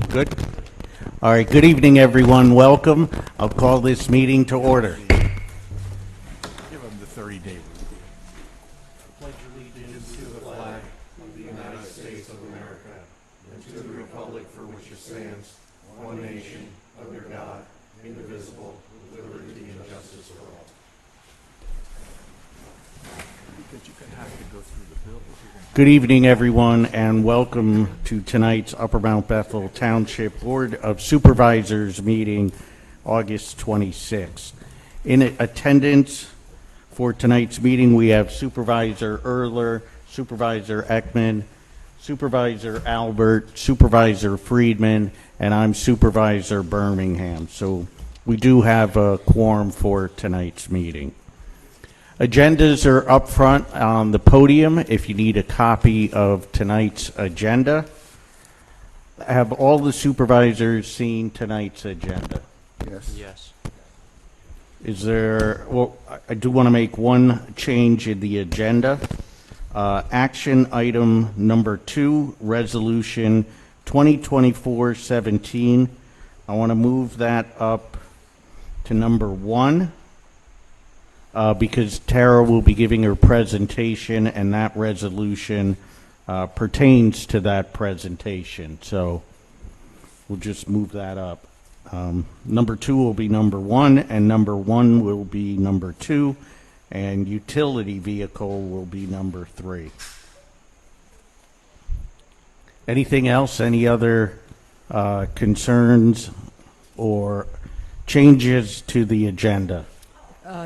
Good. All right, good evening, everyone. Welcome. I'll call this meeting to order. Give them the 30-day rule. Pledge allegiance to the flag of the United States of America and to the republic for which it stands, one nation, under God, indivisible, with liberty and justice for all. Because you can have to go through the bill. Good evening, everyone, and welcome to tonight's Upper Mount Bethel Township Board of Supervisors meeting, August 26th. In attendance for tonight's meeting, we have Supervisor Erler, Supervisor Ekman, Supervisor Albert, Supervisor Friedman, and I'm Supervisor Birmingham. So we do have a quorum for tonight's meeting. Agendas are up front on the podium if you need a copy of tonight's agenda. Have all the supervisors seen tonight's agenda? Yes. Yes. Is there, well, I do want to make one change in the agenda. Action item number 2, resolution 2024-17. I want to move that up to number 1. Because Tara will be giving her presentation, and that resolution pertains to that presentation. So we'll just move that up. Number 2 will be number 1, and number 1 will be number 2, and utility vehicle will be number 3. Anything else? Any other concerns or changes to the agenda?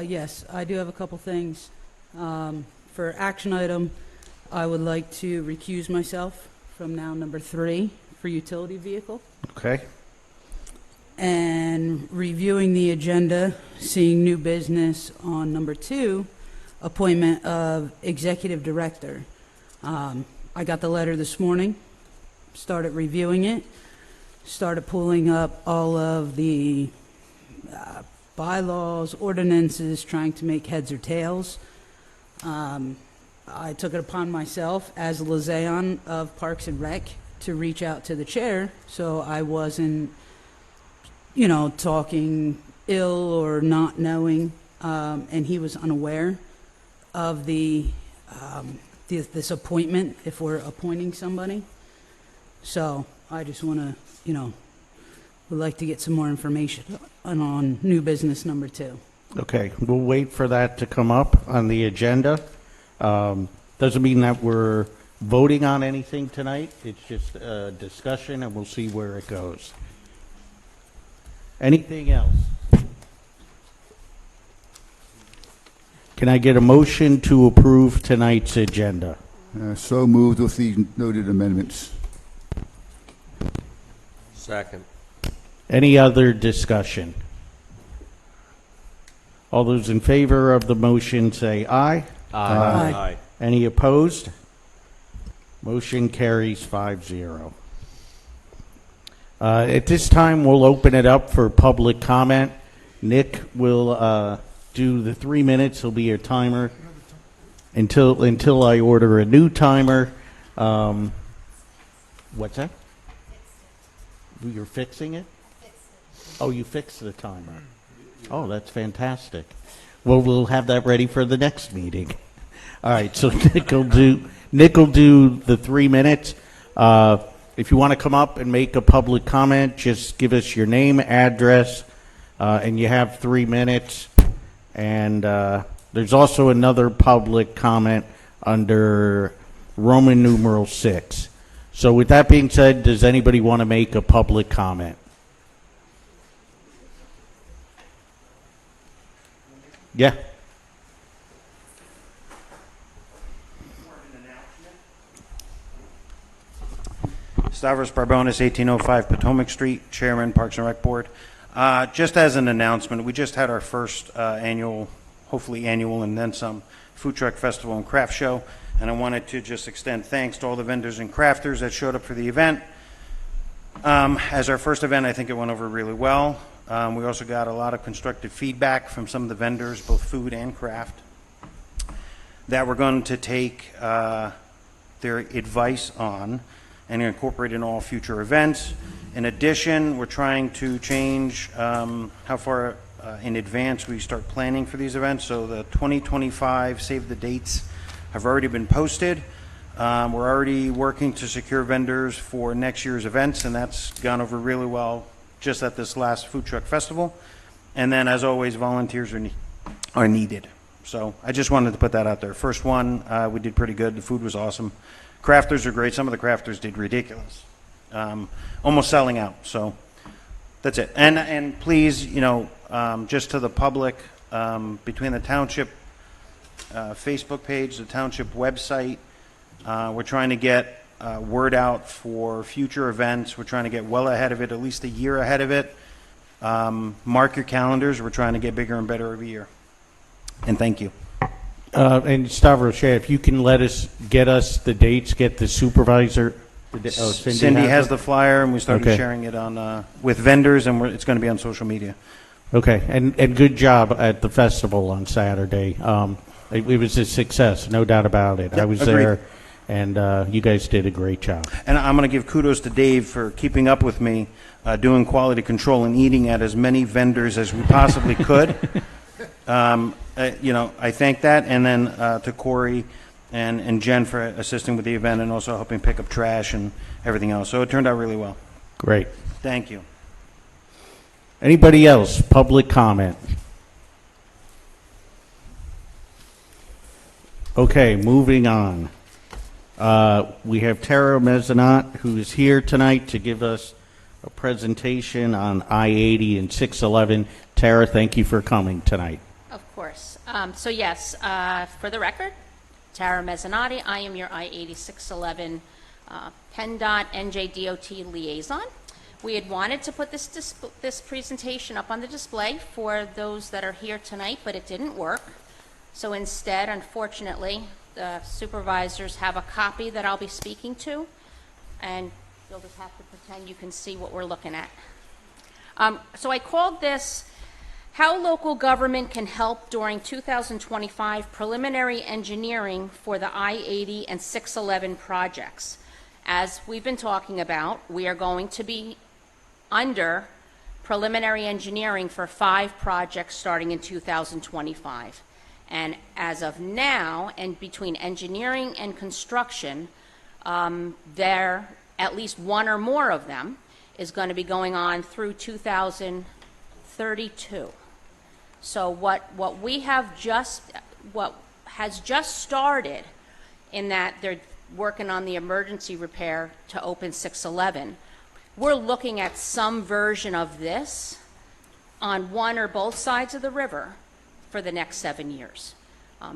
Yes, I do have a couple things. For action item, I would like to recuse myself from now number 3 for utility vehicle. Okay. And reviewing the agenda, seeing new business on number 2, appointment of executive director. I got the letter this morning, started reviewing it, started pulling up all of the bylaws, ordinances, trying to make heads or tails. I took it upon myself as a liaison of Parks and Rec to reach out to the chair so I wasn't, talking ill or not knowing, and he was unaware of this appointment if we're appointing somebody. So I just want to, would like to get some more information on new business number 2. Okay, we'll wait for that to come up on the agenda. Doesn't mean that we're voting on anything tonight. It's just a discussion, and we'll see where it goes. Anything else? Can I get a motion to approve tonight's agenda? So moved with the noted amendments. Second. Any other discussion? All those in favor of the motion say aye. Aye. Any opposed? Motion carries 5-0. At this time, we'll open it up for public comment. Nick will do the 3 minutes. He'll be your timer until I order a new timer. What's that? You're fixing it? Oh, you fixed the timer. Oh, that's fantastic. Well, we'll have that ready for the next meeting. All right, so Nick will do the 3 minutes. If you want to come up and make a public comment, just give us your name, address, and you have 3 minutes. And there's also another public comment under Roman numeral 6. So with that being said, does anybody want to make a public comment? Yeah. Stavros Barbonis, 1805 Potomac Street, Chairman, Parks and Rec Board. Just as an announcement, we just had our first hopefully annual and then some, food truck festival and craft show, and I wanted to just extend thanks to all the vendors and crafters that showed up for the event. As our first event, I think it went over really well. We also got a lot of constructive feedback from some of the vendors, both food and craft, that we're going to take their advice on and incorporate in all future events. In addition, we're trying to change how far in advance we start planning for these events. So the 2025 save the dates have already been posted. We're already working to secure vendors for next year's events, and that's gone over really well just at this last food truck festival. And then, as always, volunteers are needed. So I just wanted to put that out there. First one, we did pretty good. The food was awesome. Crafters are great. Some of the crafters did ridiculous. Almost selling out. So that's it. And please, just to the public, between the township Facebook page, the township website, we're trying to get word out for future events. We're trying to get well ahead of it, at least a year ahead of it. Mark your calendars. We're trying to get bigger and better every year. And thank you. And Stavros, if you can get us the dates, get the supervisor. Cindy has the flyer, and we started Okay. sharing it on with vendors, and it's going to be on social media. Okay, and good job at the festival on Saturday. It was a success, no doubt about it. I Yep, was agreed. there, and you guys did a great job. And I'm going to give kudos to Dave for keeping up with me, doing quality control and eating at as many vendors as we possibly could. I thank that, and then to Corey and Jen for assisting with the event and also helping pick up trash and everything else. So it turned out really well. Great. Thank you. Anybody else? Public comment? Okay, moving on. We have Tara Mezzanot, who is here tonight to give us a presentation on I-80 and 611. Tara, thank you for coming tonight. Of course. So yes, for the record, Tara Mezzanotti, I am your I-8611 PennDOT NJDOT liaison. We had wanted to put this presentation up on the display for those that are here tonight, but it didn't work. So instead, unfortunately, the supervisors have a copy that I'll be speaking to, and you'll just have to pretend you can see what we're looking at. So I called this How Local Government Can Help During 2025 Preliminary Engineering for the I-80 and 611 projects. As we've been talking about, we are going to be under preliminary engineering for 5 projects starting in 2025. And as of now, and between engineering and construction, there, at least one or more of them, is going to be going on through 2032. So what has just started in that they're working on the emergency repair to open 611, we're looking at some version of this on one or both sides of the river for the next 7 years.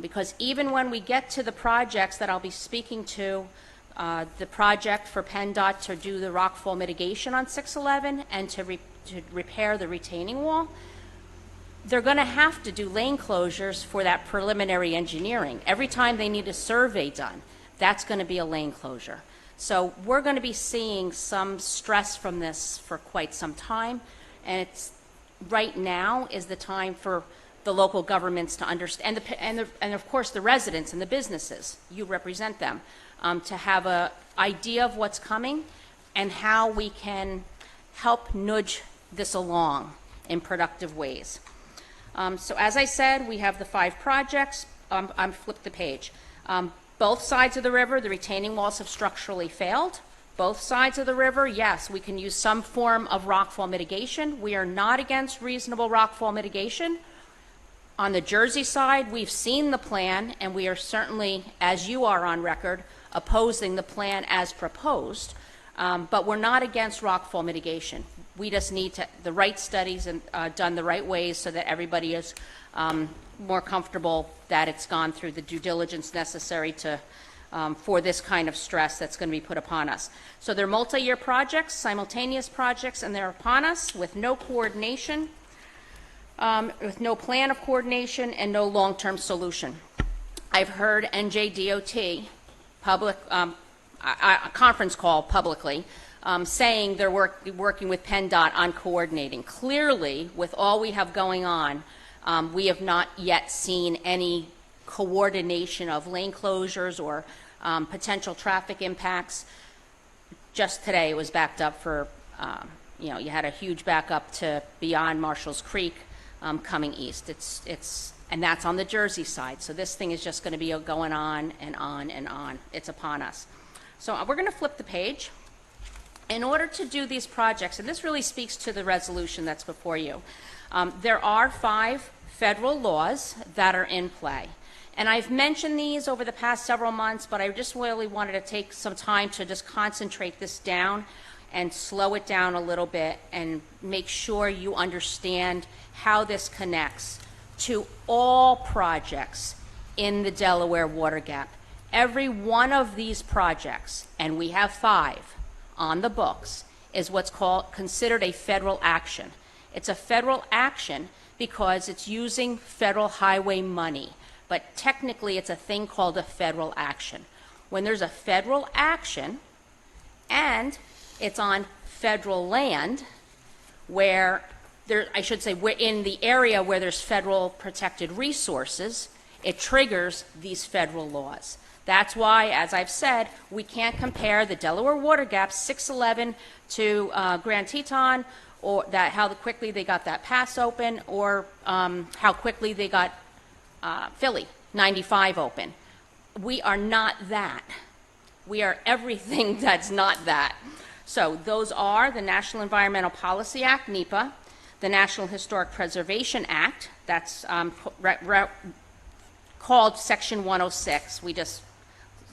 Because even when we get to the projects that I'll be speaking to, the project for PennDOT to do the rockfall mitigation on 611 and to repair the retaining wall, they're going to have to do lane closures for that preliminary engineering. Every time they need a survey done, that's going to be a lane closure. So we're going to be seeing some stress from this for quite some time, and it's right now is the time for the local governments to understand, and of course the residents and the businesses, you represent them, to have an idea of what's coming and how we can help nudge this along in productive ways. So as I said, we have the 5 projects. I'm flipped the page. Both sides of the river, the retaining walls have structurally failed. Both sides of the river, yes, we can use some form of rockfall mitigation. We are not against reasonable rockfall mitigation. On the Jersey side, we've seen the plan, and we are certainly, as you are on record, opposing the plan as proposed. But we're not against rockfall mitigation. We just need the right studies and done the right ways so that everybody is more comfortable that it's gone through the due diligence necessary to for this kind of stress that's going to be put upon us. So they're multi-year projects, simultaneous projects, and they're upon us with no coordination, with no plan of coordination, and no long-term solution. I've heard NJDOT public a conference call publicly saying they're working with PennDOT on coordinating. Clearly, with all we have going on, we have not yet seen any coordination of lane closures or potential traffic impacts. Just today, it was backed up for You had a huge backup to beyond Marshall's Creek coming east. And that's on the Jersey side. So this thing is just going to be going on and on and on. It's upon us. So we're going to flip the page. In order to do these projects, and this really speaks to the resolution that's before you, there are 5 federal laws that are in play. And I've mentioned these over the past several months, but I just really wanted to take some time to just concentrate this down and slow it down a little bit and make sure you understand how this connects to all projects in the Delaware Water Gap. Every one of these projects, and we have 5 on the books, is what's considered a federal action. It's a federal action because it's using federal highway money, but technically it's a thing called a federal action. When there's a federal action and it's on federal land where we're in the area where there's federal protected resources, it triggers these federal laws. That's why, as I've said, we can't compare the Delaware Water Gap 611 to Grand Teton, or how quickly they got that pass open, or how quickly they got Philly 95 open. We are not that. We are everything that's not that. So those are the National Environmental Policy Act, NEPA, the National Historic Preservation Act, that's called Section 106. We just,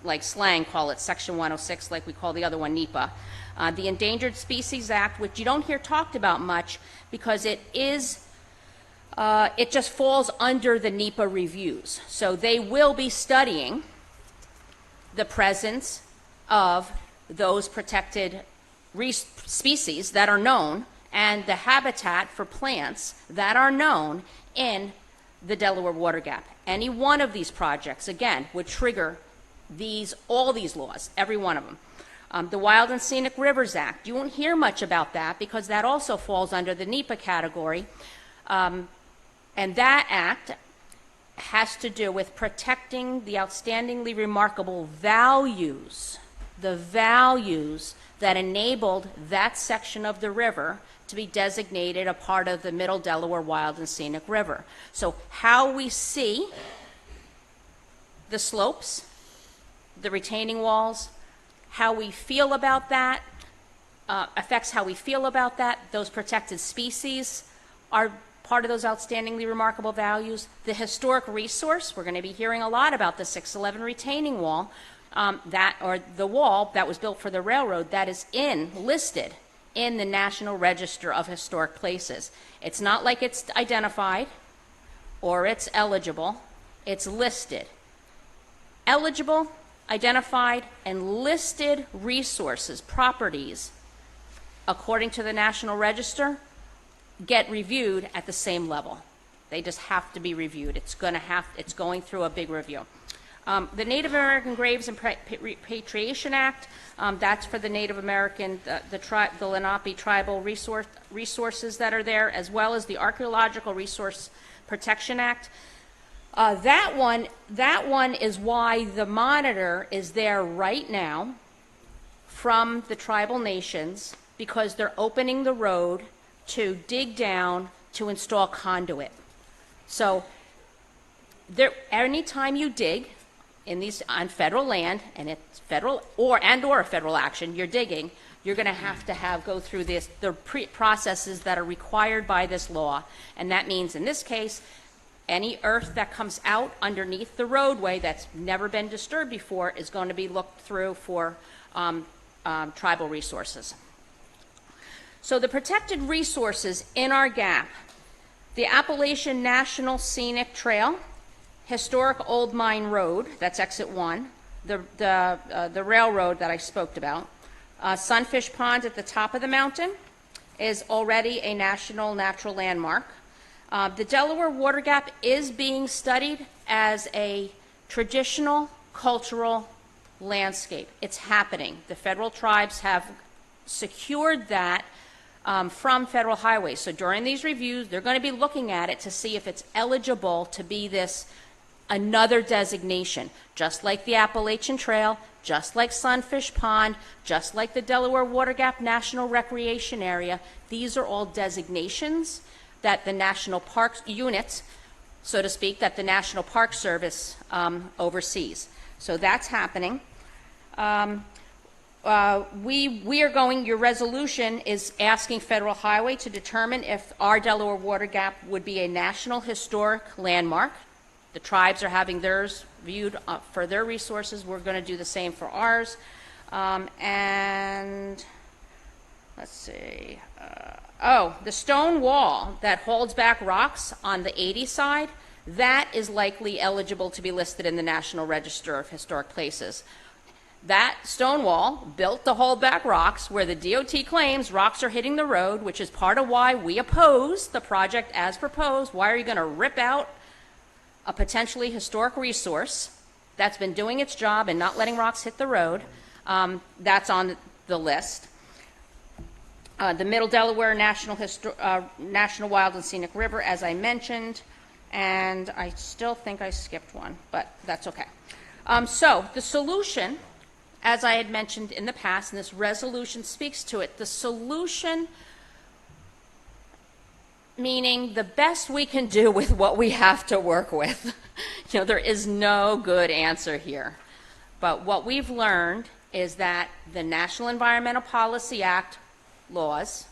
like slang, call it Section 106, like we call the other one NEPA. The Endangered Species Act, which you don't hear talked about much because it just falls under the NEPA reviews. So they will be studying the presence of those protected species that are known and the habitat for plants that are known in the Delaware Water Gap. Any one of these projects, again, would trigger all these laws, every one of them. The Wild and Scenic Rivers Act, you won't hear much about that because that also falls under the NEPA category. And that act has to do with protecting the outstandingly remarkable values, the values that enabled that section of the river to be designated a part of the Middle Delaware Wild and Scenic River. So how we see the slopes, the retaining walls, how we feel about that, affects how we feel about that. Those protected species are part of those outstandingly remarkable values. The historic resource, we're going to be hearing a lot about the 611 retaining wall, the wall that was built for the railroad that is listed in the National Register of Historic Places. It's not like it's identified or it's eligible. It's listed. Eligible, identified, and listed resources, properties, according to the National Register, get reviewed at the same level. They just have to be reviewed. It's going through a big review. The Native American Graves and Repatriation Act, that's for the Native American, the Lenape tribal resources that are there, as well as the Archaeological Resource Protection Act. That one is why the monitor is there right now from the tribal nations, because they're opening the road to dig down to install conduit. So anytime you dig on federal land, and it's federal or a federal action, you're digging, you're going to have go through the processes that are required by this law. And that means, in this case, any earth that comes out underneath the roadway that's never been disturbed before is going to be looked through for tribal resources. So the protected resources in our gap: the Appalachian National Scenic Trail, Historic Old Mine Road, that's exit 1, the railroad that I spoke about. Sunfish Pond at the top of the mountain is already a national natural landmark. The Delaware Water Gap is being studied as a traditional cultural landscape. It's happening. The federal tribes have secured that from federal highways. So during these reviews, they're going to be looking at it to see if it's eligible to be this another designation, just like the Appalachian Trail, just like Sunfish Pond, just like the Delaware Water Gap National Recreation Area. These are all designations that the national parks units, so to speak, that the National Park Service oversees. So that's happening. We are going, your resolution is asking Federal Highway to determine if our Delaware Water Gap would be a National Historic Landmark. The tribes are having theirs viewed for their resources. We're going to do the same for ours. And let's see. The stone wall that holds back rocks on the 80 side, that is likely eligible to be listed in the National Register of Historic Places. That stone wall built to hold back rocks, where the DOT claims rocks are hitting the road, which is part of why we oppose the project as proposed. Why are you going to rip out a potentially historic resource that's been doing its job and not letting rocks hit the road? That's on the list. The Middle Delaware National Wild and Scenic River, as I mentioned, and I still think I skipped one, but that's okay. So the solution, as I had mentioned in the past, and this resolution speaks to it, the solution meaning the best we can do with what we have to work with. There is no good answer here. But what we've learned is that the National Environmental Policy Act laws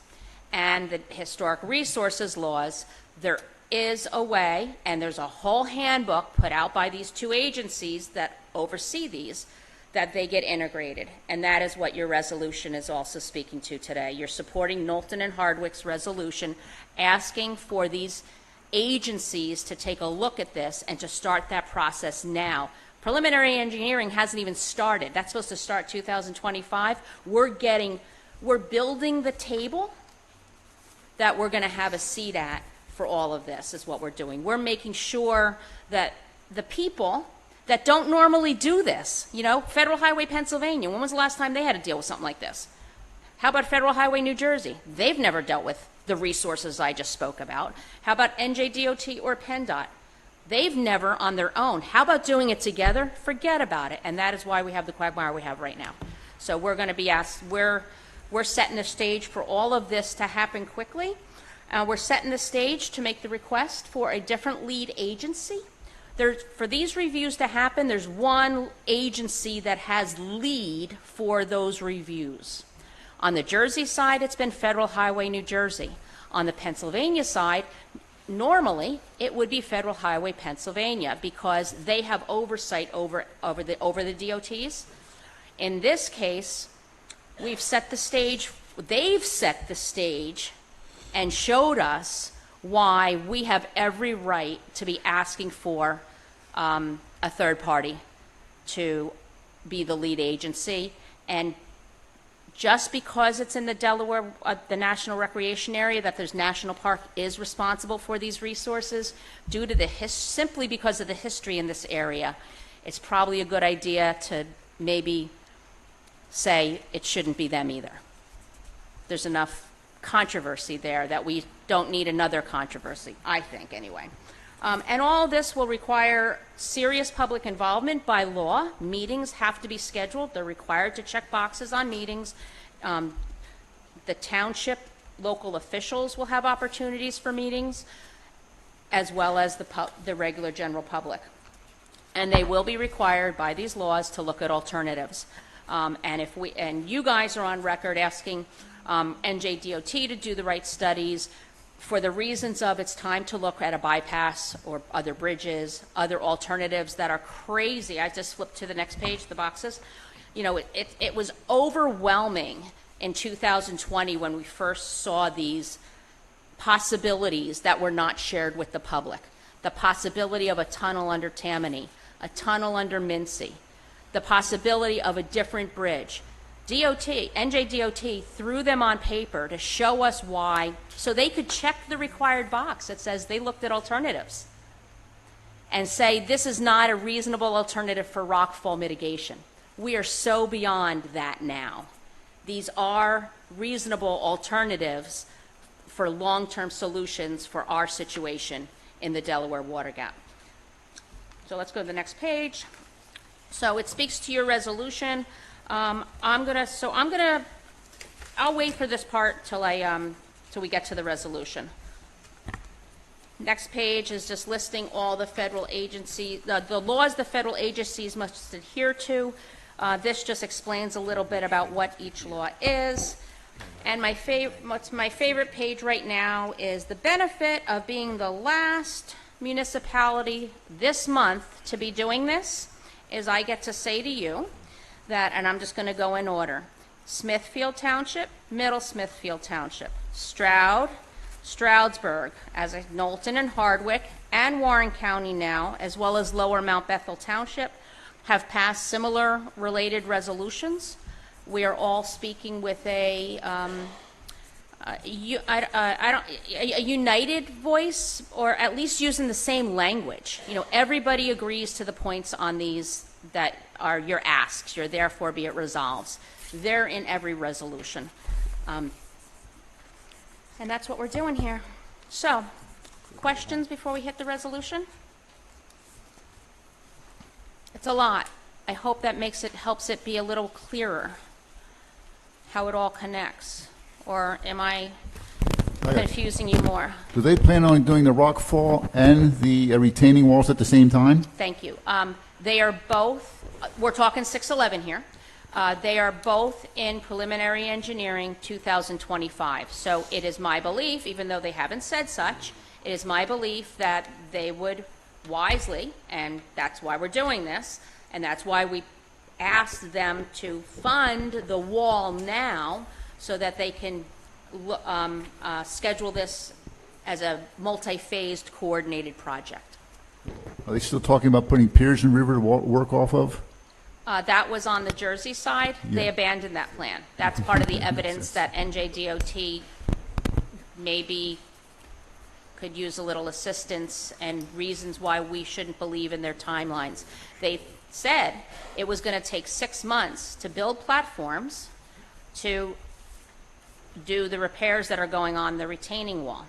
and the Historic Resources laws, there is a way, and there's a whole handbook put out by these two agencies that oversee these, that they get integrated. And that is what your resolution is also speaking to today. You're supporting Knowlton and Hardwick's resolution, asking for these agencies to take a look at this and to start that process now. Preliminary engineering hasn't even started. That's supposed to start 2025. We're building the table that we're going to have a seat at for all of this, is what we're doing. We're making sure that the people that don't normally do this, Federal Highway Pennsylvania, when was the last time they had to deal with something like this? How about Federal Highway New Jersey? They've never dealt with the resources I just spoke about. How about NJDOT or PennDOT? They've never on their own. How about doing it together? Forget about it. And that is why we have the quagmire we have right now. So we're going to be asked, we're setting the stage for all of this to happen quickly. We're setting the stage to make the request for a different lead agency. For these reviews to happen, there's one agency that has lead for those reviews. On the Jersey side, it's been Federal Highway New Jersey. On the Pennsylvania side, normally it would be Federal Highway Pennsylvania, because they have oversight over the DOTs. In this case, they've set the stage and showed us why we have every right to be asking for a third party to be the lead agency. And just because it's in the Delaware, the National Recreation Area, that there's National Park is responsible for these resources, due to simply because of the history in this area, it's probably a good idea to maybe say it shouldn't be them either. There's enough controversy there that we don't need another controversy, I think, anyway. And all this will require serious public involvement by law. Meetings have to be scheduled. They're required to check boxes on meetings. The township, local officials will have opportunities for meetings, as well as the regular general public. And they will be required by these laws to look at alternatives. And you guys are on record asking NJDOT to do the right studies for the reasons of it's time to look at a bypass or other bridges, other alternatives that are crazy. I just flipped to the next page, the boxes. It was overwhelming in 2020 when we first saw these possibilities that were not shared with the public. The possibility of a tunnel under Tammany, a tunnel under Mincy, the possibility of a different bridge. NJDOT threw them on paper to show us why, so they could check the required box that says they looked at alternatives and say this is not a reasonable alternative for rockfall mitigation. We are so beyond that now. These are reasonable alternatives for long-term solutions for our situation in the Delaware Water Gap. So let's go to the next page. So it speaks to your resolution. I'll wait for this part till we get to the resolution. Next page is just listing all the federal agencies, the laws the federal agencies must adhere to. This just explains a little bit about what each law is. And what's my favorite page right now is the benefit of being the last municipality this month to be doing this is I get to say to you that, and I'm just going to go in order, Smithfield Township, Middle Smithfield Township, Stroud, Stroudsburg, as a Knowlton and Hardwick, and Warren County now, as well as Lower Mount Bethel Township, have passed similar related resolutions. We are all speaking with a united voice, or at least using the same language. You know, everybody agrees to the points on these that are your asks, your therefore be it resolves. They're in every resolution. And that's what we're doing here. So, questions before we hit the resolution? It's a lot. I hope that helps it be a little clearer how it all connects. Or am I confusing you more? Do they plan on doing the rock fall and the retaining walls at the same time? Thank you. They are both, we're talking 611 here. They are both in preliminary engineering 2025. So it is my belief, even though they haven't said such, it is my belief that they would wisely, and that's why we're doing this, and that's why we asked them to fund the wall now so that they can schedule this as a multi-phased coordinated project. Are they still talking about putting piers in river to work off of? That was on the Jersey side. They Yeah. abandoned that plan. That's part of the evidence that NJDOT maybe could use a little assistance and reasons why we shouldn't believe in their timelines. They said it was going to take 6 months to build platforms to do the repairs that are going on the retaining wall.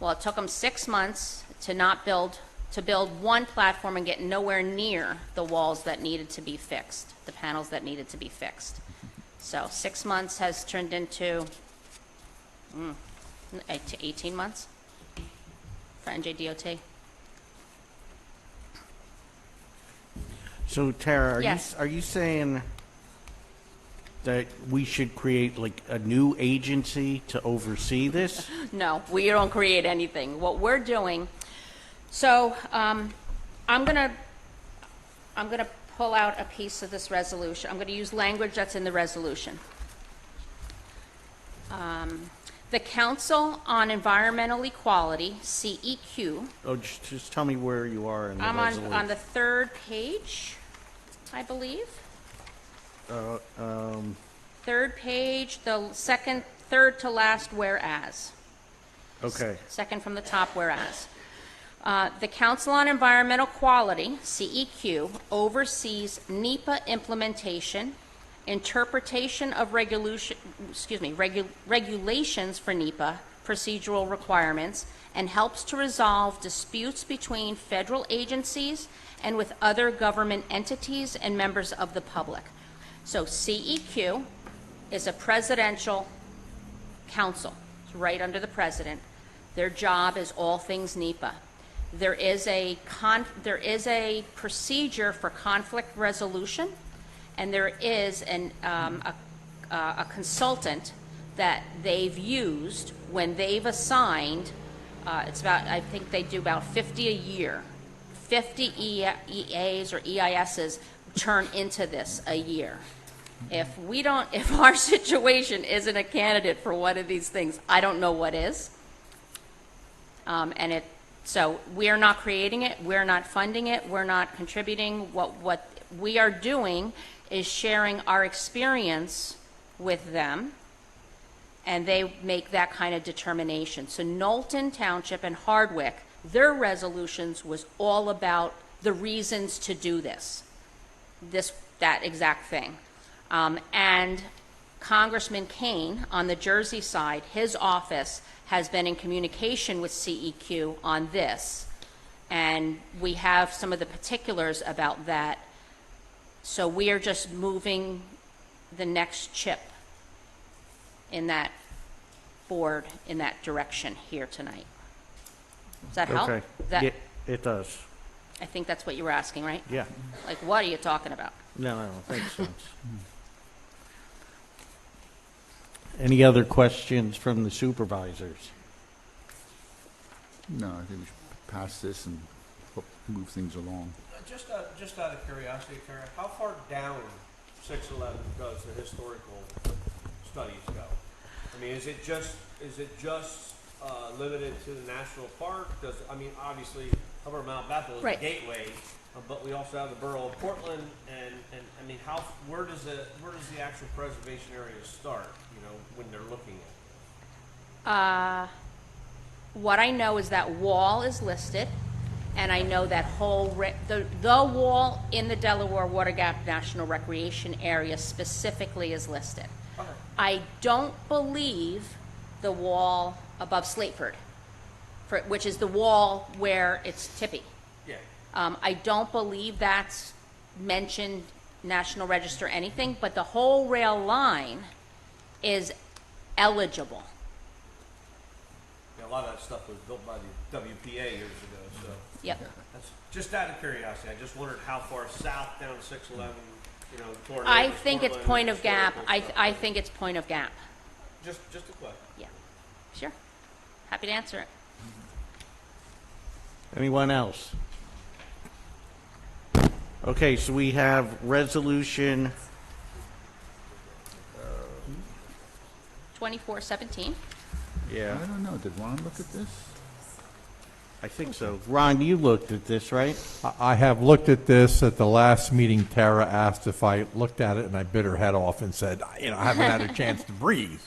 Well, it took them 6 months to build one platform and get nowhere near the walls that needed to be fixed, the panels that needed to be fixed. So 6 months has turned into 18 months for NJDOT. So Tara, Yes. are you saying that we should create like a new agency to oversee this? No, we don't create anything. What we're doing, so I'm gonna pull out a piece of this resolution. I'm gonna use language that's in the resolution. The Council on Environmental Equality, CEQ. Oh, just tell me where you are in the I'm resolution. on the third page, I believe. Third page, the third to last whereas. Okay. Second from the top, whereas. The Council on Environmental Quality, CEQ, oversees NEPA implementation, interpretation of regulations for NEPA, procedural requirements, and helps to resolve disputes between federal agencies and with other government entities and members of the public. So CEQ is a presidential council. It's right under the president. Their job is all things NEPA. There is a procedure for conflict resolution, and there is a consultant that they've used when they've assigned. I think they do about 50 a year. 50 EAs or EISs turn into this a year. If our situation isn't a candidate for one of these things, I don't know what is. So we are not creating it, we're not funding it, we're not contributing. What we are doing is sharing our experience with them, and they make that kind of determination. So Knowlton Township and Hardwick, their resolutions was all about the reasons to do that exact thing. And Congressman Kane on the Jersey side, his office has been in communication with CEQ on this. And we have some of the particulars about that. So we are just moving the next chip in that board, in that direction here tonight. Does that help? Okay. Is that, Yeah, it does. I think that's what you were asking, right? Yeah. Like, what are you talking about? No, makes sense. Any other questions from the supervisors? No, I think we should pass this and move things along. Just out of curiosity, Tara, how far down 611 does the historical studies go? I mean, is it just limited to the national park? Obviously, Upper Mount Bethel is Right. the gateway, but we also have the borough of Portland, and I mean, where does the actual preservation area start? When they're looking at it? What I know is that wall is listed, and I know that the wall in the Delaware Water Gap National Recreation Area specifically is listed. Okay. I don't believe the wall above Slateford, which is the wall where it's tippy. Yeah. I don't believe that's mentioned National Register anything, but the whole rail line is eligible. Yeah, a lot of that stuff was built by the WPA years ago, so. Yep. That's just out of curiosity. I just wondered how far south down 611, toward I Naples, think it's Portland, point of gap. historical stuff. I think it's point of gap. Just a question. Yeah. Sure. Happy to answer it. Anyone else? Okay, so we have resolution 2417. I don't know, did Ron look at this? I think so. Ron, you looked at this, right? I have looked at this. At the last meeting, Tara asked if I looked at it, and I bit her head off and said, I haven't had a chance to breathe.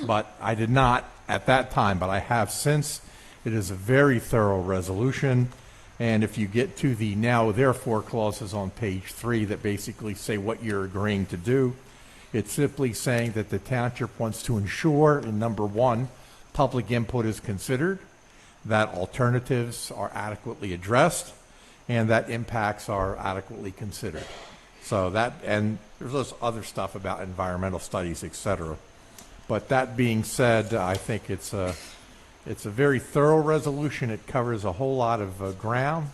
But I did not at that time, but I have since. It is a very thorough resolution, and if you get to the now therefore clauses on page 3 that basically say what you're agreeing to do, it's simply saying that the township wants to ensure, in number 1, public input is considered, that alternatives are adequately addressed, and that impacts are adequately considered. So that, and there's this other stuff about environmental studies, et cetera. But that being said, I think it's a very thorough resolution. It covers a whole lot of ground,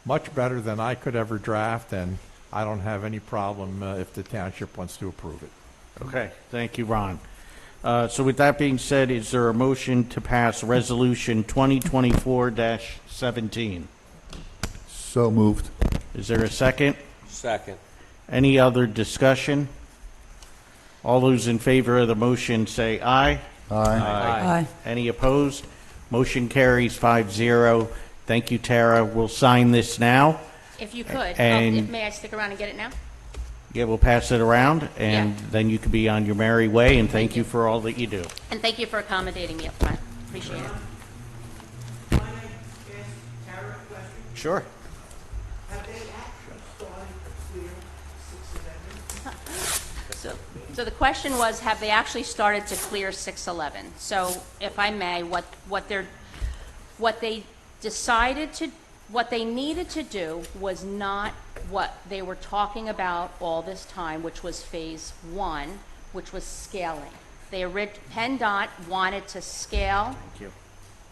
much better than I could ever draft, and I don't have any problem if the township wants to approve it. Okay, thank you, Ron. So with that being said, is there a motion to pass resolution 2024-17? So moved. Is there a second? Second. Any other discussion? All those in favor of the motion say aye. Aye. Any opposed? Motion carries 5-0. Thank you, Tara. We'll sign this now. If you could. And- may I stick around and get it now? Yeah, we'll pass it around, and Yeah. then you can be on your merry way, and thank you for all that you do. And thank you for accommodating me up front. Appreciate it. Sure. So the question was, have they actually started to clear 611? So if I may, what they needed to do was not what they were talking about all this time, which was phase 1, which was scaling. PennDOT wanted to scale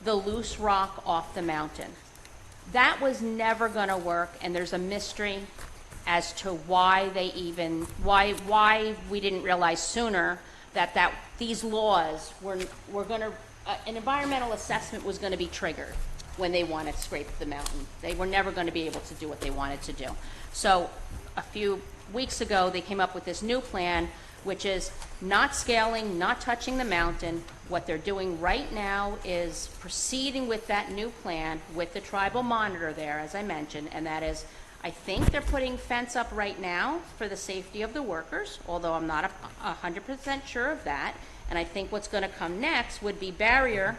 the loose rock off the mountain. That was never going to work, and there's a mystery as to why why we didn't realize sooner that these laws were going to an environmental assessment was going to be triggered when they wanted to scrape the mountain. They were never going to be able to do what they wanted to do. So a few weeks ago, they came up with this new plan, which is not scaling, not touching the mountain. What they're doing right now is proceeding with that new plan with the tribal monitor there, as I mentioned, and that is, I think they're putting fence up right now for the safety of the workers, although I'm not 100% sure of that. And I think what's going to come next would be barrier,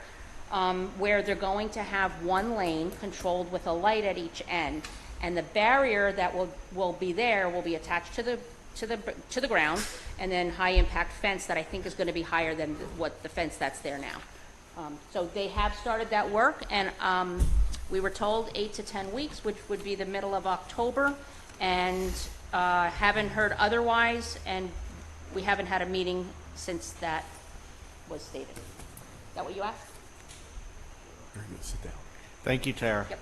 where they're going to have one lane controlled with a light at each end, and the barrier that will be there will be attached to the ground, and then high impact fence that I think is going to be higher than what the fence that's there now. So they have started that work, and We were told 8 to 10 weeks, which would be the middle of October, and haven't heard otherwise, and we haven't had a meeting since that was stated. Is that what you asked? Very good, sit down. Thank you, Tara. Yep.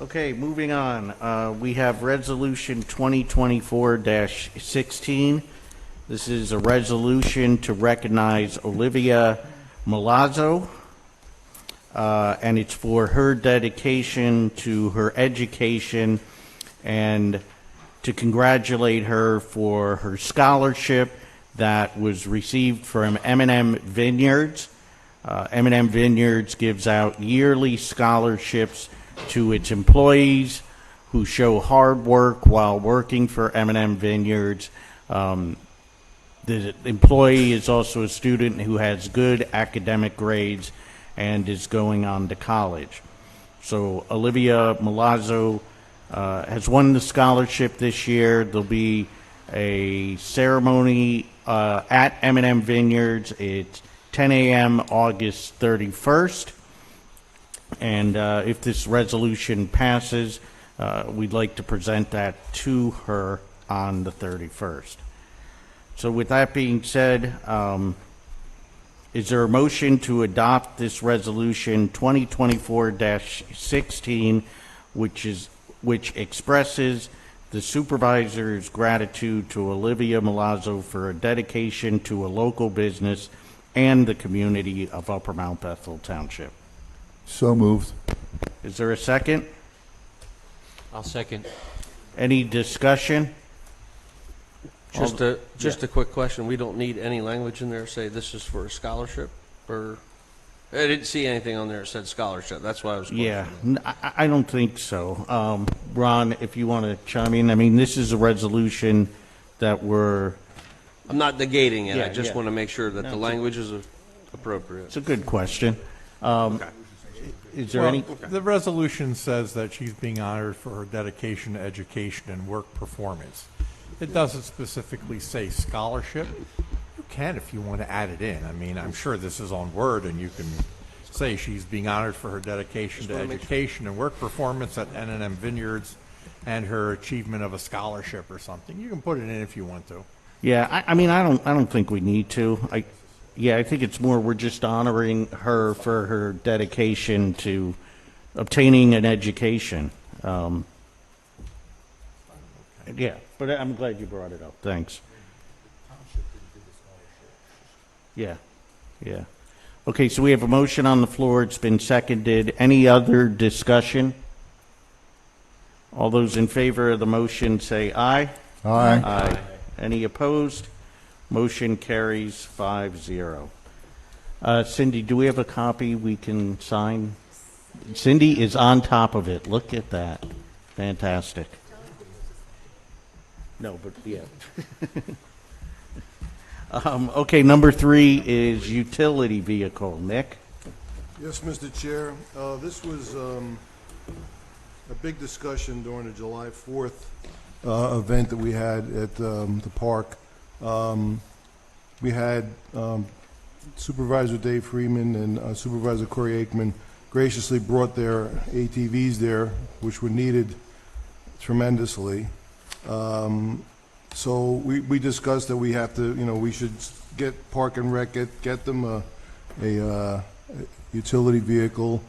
Okay, moving on. We have Resolution 2024-16. This is a resolution to recognize Olivia Milazzo, and it's for her dedication to her education and to congratulate her for her scholarship that was received from M&M Vineyards. M&M Vineyards gives out yearly scholarships to its employees who show hard work while working for M&M Vineyards. The employee is also a student who has good academic grades and is going on to college. So Olivia Milazzo has won the scholarship this year. There'll be a ceremony at M&M Vineyards. It's 10 a.m. August 31st. And if this resolution passes, we'd like to present that to her on the 31st. So with that being said, is there a motion to adopt this resolution 2024-16, which expresses the supervisor's gratitude to Olivia Milazzo for her dedication to a local business and the community of Upper Mount Bethel Township? So moved. Is there a second? I'll second. Any discussion? Just a quick question. We don't need any language in there say this is for a scholarship, or I didn't see anything on there that said scholarship. That's why I was questioning. Yeah, I don't think so. Ron, if you want to chime in, I mean, this is a resolution that we're, I'm not negating it. Yeah, I just yeah. want to make sure that No, the it's a- language is appropriate. it's a good question. Is there Well, any? the resolution says that she's being honored for her dedication to education and work performance. It doesn't specifically say scholarship. You can if you want to add it in. I mean, I'm sure this is on Word, and you can say she's being honored for her dedication to education and work performance at N&M Vineyards and her achievement of a scholarship or something. You can put it in if you want to. Yeah, I mean, I don't think we need to. I think it's more we're just honoring her for her dedication to obtaining an education. Yeah, but I'm glad you brought it up. Thanks. Yeah. Okay, so we have a motion on the floor. It's been seconded. Any other discussion? All those in favor of the motion say aye. Aye. Aye. Any opposed? Motion carries 5-0. Cindy, do we have a copy we can sign? Cindy is on top of it. Look at that. Fantastic. No, but yeah. Okay, number 3 is utility vehicle. Nick? Yes, Mr. Chair. This was a big discussion during the July 4th event that we had at the park. We had Supervisor Dave Freeman and Supervisor Corey Aikman graciously brought their ATVs there, which were needed tremendously. So we discussed that we have to, we should get Park and Rec, get them a utility vehicle,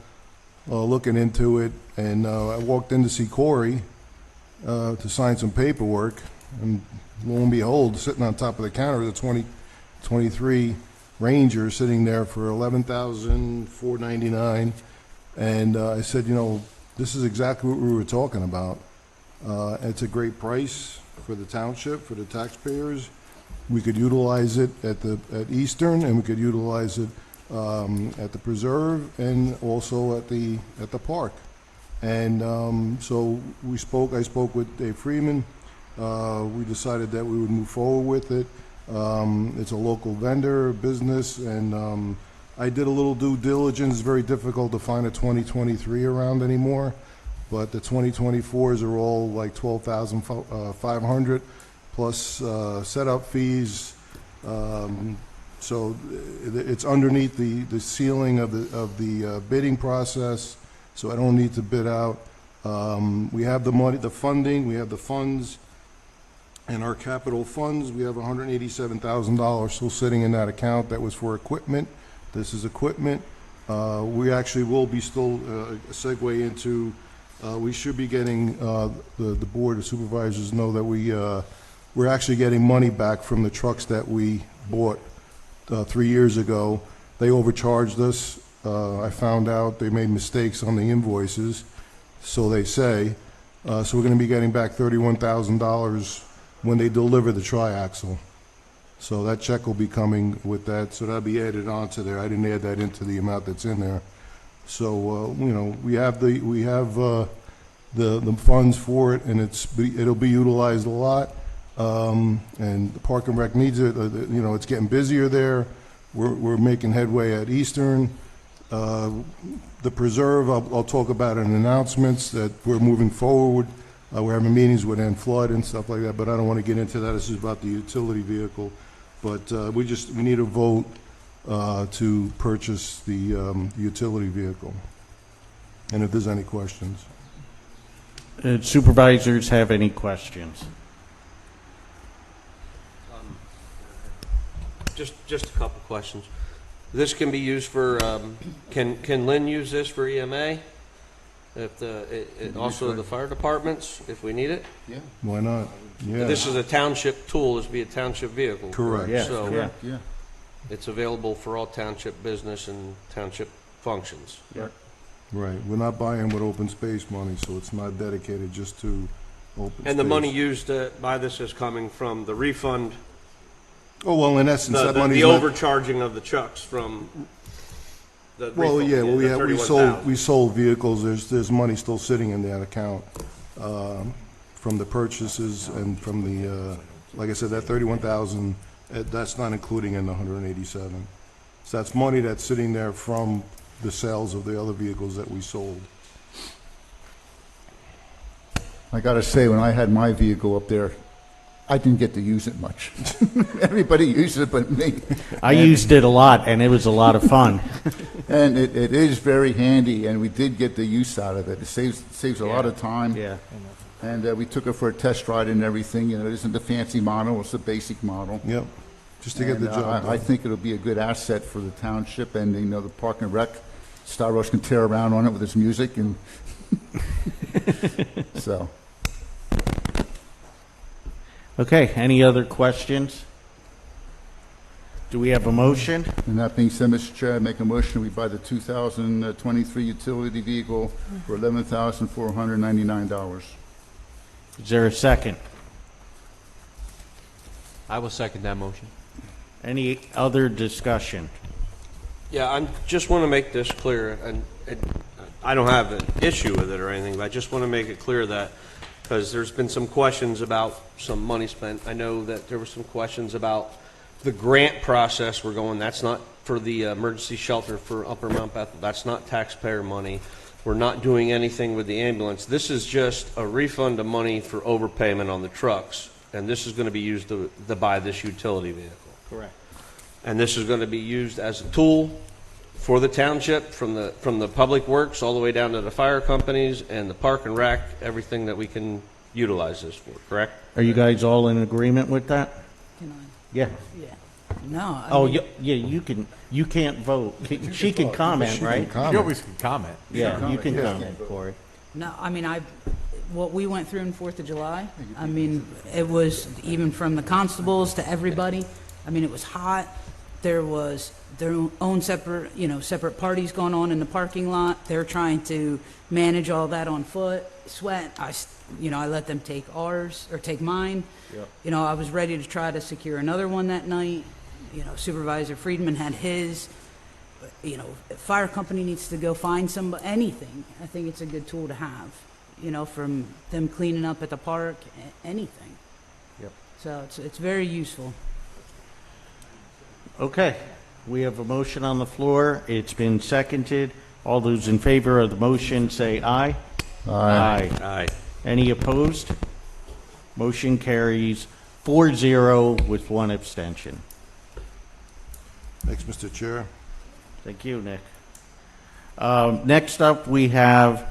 looking into it. And I walked in to see Corey to sign some paperwork, and lo and behold, sitting on top of the counter is a 2023 Ranger sitting there for $11,499. And I said, this is exactly what we were talking about. It's a great price for the township, for the taxpayers. We could utilize it at Eastern, and we could utilize it at the preserve, and also at the park. And so I spoke with Dave Freeman. We decided that we would move forward with it. It's a local vendor, business, and I did a little due diligence. It's very difficult to find a 2023 around anymore, but the 2024s are all like $12,500 plus setup fees, So it's underneath the ceiling of the bidding process, so I don't need to bid out. We have the money, the funding, we have the funds. In our capital funds, we have $187,000 still sitting in that account. That was for equipment. This is equipment. We actually will be still segue into, we should be getting, the Board of Supervisors know that we're actually getting money back from the trucks that we bought 3 years ago. They overcharged us. I found out they made mistakes on the invoices, so they say. So we're going to be getting back $31,000 when they deliver the triaxle. So that check will be coming with that, so that'll be added onto there. I didn't add that into the amount that's in there. So, you know, we have the funds for it, and it'll be utilized a lot. And the Park and Rec needs it. You know, it's getting busier there. We're making headway at Eastern. The preserve, I'll talk about in announcements that we're moving forward. We're having meetings with Ann Flood and stuff like that, but I don't want to get into that. This is about the utility vehicle. But we need a vote to purchase the utility vehicle. And if there's any questions. Supervisors have any questions? Just a couple questions. This can be used for, can Lynn use this for EMA? If also the fire departments, if we need it? Yeah. Why not? Yeah. This is a township tool, this would be a township vehicle. Correct. Yeah, So yeah. Yeah. it's available for all township business and township functions. Right. We're not buying with open space money, so it's not dedicated just to open space. And the money used to buy this is coming from the refund, Oh, well, in essence, that money's the not... overcharging of the trucks from the Well, refund, yeah, the we 31,000. sold vehicles. There's money still sitting in that account from the purchases and from the, like I said, that 31,000. That's not including in the 187. So that's money that's sitting there from the sales of the other vehicles that we sold. I gotta say, when I had my vehicle up there, I didn't get to use it much. Everybody used it but me. I used it a lot, and it was a lot of fun. And it is very handy, and we did get the use out of it. It saves a lot of time. Yeah. And we took it for a test ride and everything. You know, it isn't the fancy model, it's the basic model. Yep, just to get the And, job I done. think it'll be a good asset for the township, and, you know, the Park and Rec, Stavros can tear around on it with his music, and so. Okay, any other questions? Do we have a motion? And that being said, Mr. Chair, I make a motion, we buy the 2023 utility vehicle for $11,499. Is there a second? I will second that motion. Any other discussion? Yeah, I just want to make this clear, and I don't have an issue with it or anything, but I just want to make it clear that, because there's been some questions about some money spent. I know that there were some questions about the grant process we're going. That's not for the emergency shelter for Upper Mount Bethel. That's not taxpayer money. We're not doing anything with the ambulance. This is just a refund of money for overpayment on the trucks, and this is going to be used to buy this utility vehicle. Correct. And this is going to be used as a tool for the township, from the public works all the way down to the fire companies and the Park and Rec, everything that we can utilize this for, correct? Are you guys all in agreement with that? Can I? Yeah. Yeah. No. I Oh, mean, yeah, you can, you can't vote. She can comment, right? You always can comment. Yeah, you can comment, Corey. No, I mean, what we went through in 4th of July, I mean, it was even from the constables to everybody. I mean, it was hot. There was their own separate parties going on in the parking lot. They're trying to manage all that on foot, sweat. I let them take ours or take mine. Yep. You know, I was ready to try to secure another one that night. You know, Supervisor Friedman had his. You know, if fire company needs to go find anything. I think it's a good tool to have. You know, from them cleaning up at the park, anything. Yep. So it's very useful. Okay, we have a motion on the floor. It's been seconded. All those in favor of the motion say aye. Aye. Aye. Any opposed? Motion carries 4-0 with one abstention. Thanks, Mr. Chair. Thank you, Nick. Next up, we have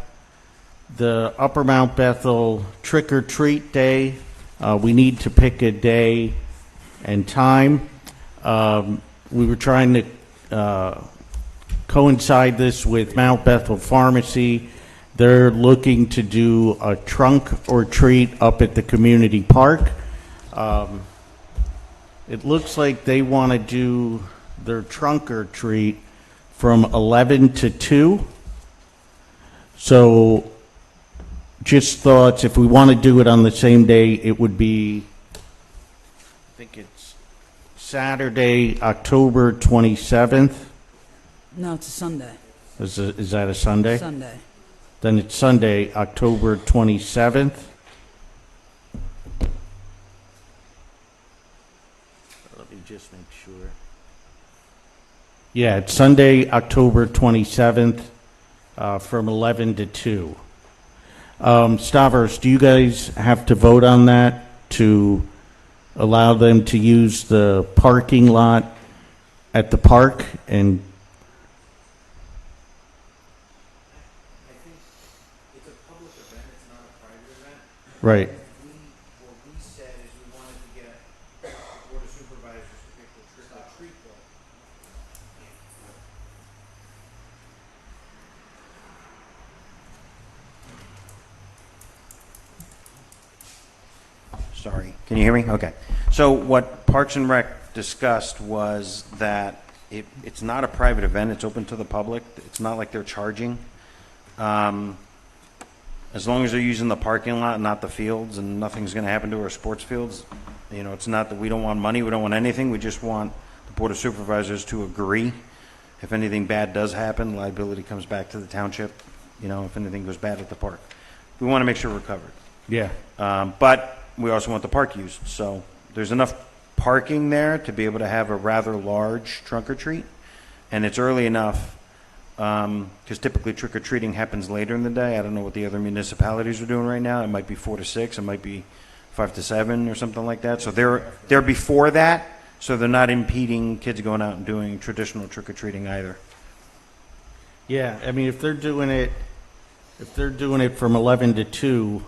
the Upper Mount Bethel Trick or Treat Day. We need to pick a day and time. We were trying to coincide this with Mount Bethel Pharmacy. They're looking to do a trunk or treat up at the community park. It looks like they want to do their trunk or treat from 11 to 2. So just thoughts, if we want to do it on the same day, it would be, I think it's Saturday, October 27th. No, it's a Sunday. Is that a Sunday? Sunday. Then it's Sunday, October 27th. Let me just make sure. Yeah, it's Sunday, October 27th, from 11 to 2. Stavros, do you guys have to vote on that to allow them to use the parking lot at the park? And It's a public event, it's not a private event. right. What we said is we wanted to get the Board of Supervisors to pick the trick or treat bill. Sorry, can you hear me? Okay. So what Parks and Rec discussed was that it's not a private event, it's open to the public. It's not like they're charging. As long as they're using the parking lot, not the fields, and nothing's going to happen to our sports fields. You know, it's not that we don't want money, we don't want anything, we just want the Board of Supervisors to agree. If anything bad does happen, liability comes back to the township, you know, if anything goes bad at the park. We want to make sure we're covered. Yeah. But we also want the park used, so there's enough parking there to be able to have a rather large trunk or treat, and it's early enough, because typically trick or treating happens later in the day. I don't know what the other municipalities are doing right now. It might be 4 to 6, it might be 5 to 7 or something like that. So they're before that, so they're not impeding kids going out and doing traditional trick or treating either. Yeah, I mean, if they're doing it from 11 to 2,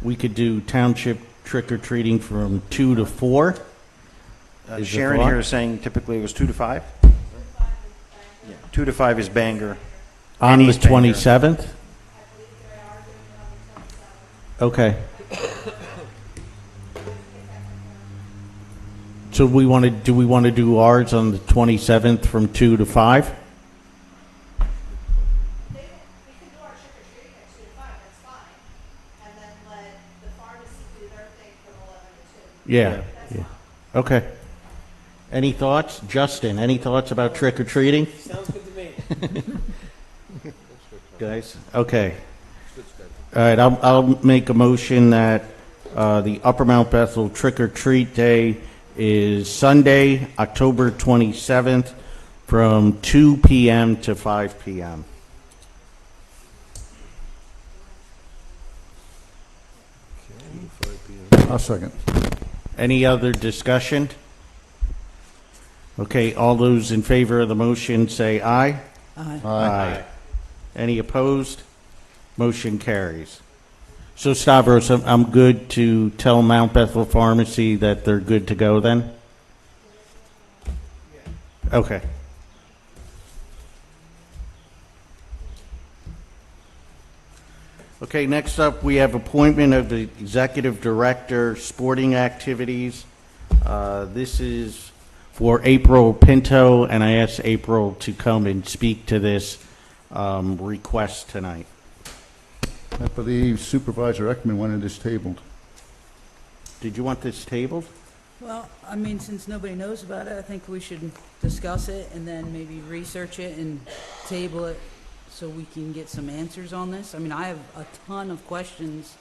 we could do township trick-or-treating from 2 to 4. Is the Sharon thought? here is saying typically it was 2 to 5. Yeah, 2 to 5 is Bangor. On And the East Bangor. 27th? Okay. So do we want to do ours on the 27th from 2 to 5? We could do our trick or treating at 2 to 5, that's fine. And then let the pharmacy do their thing from 11 to 2. Yeah. That's Yeah. fine. Okay. Any thoughts? Justin, any thoughts about trick-or-treating? Sounds good to me. Guys? Okay. All right, I'll make a motion that the Upper Mount Bethel Trick or Treat Day is Sunday, October 27th, from 2 p.m. to 5 p.m. I'll second. Any other discussion? Okay, all those in favor of the motion say aye. Aye. Aye. Any opposed? Motion carries. So Stavros, I'm good to tell Mount Bethel Pharmacy that they're good to go then? Okay. Okay, next up, we have appointment of the Executive Director, Sporting Activities. This is for April Pinto, and I asked April to come and speak to this request tonight. I believe Supervisor Ekman wanted this tabled. Did you want this tabled? Well, I mean, since nobody knows about it, I think we should discuss it and then maybe research it and table it so we can get some answers on this. I mean, I have a ton of questions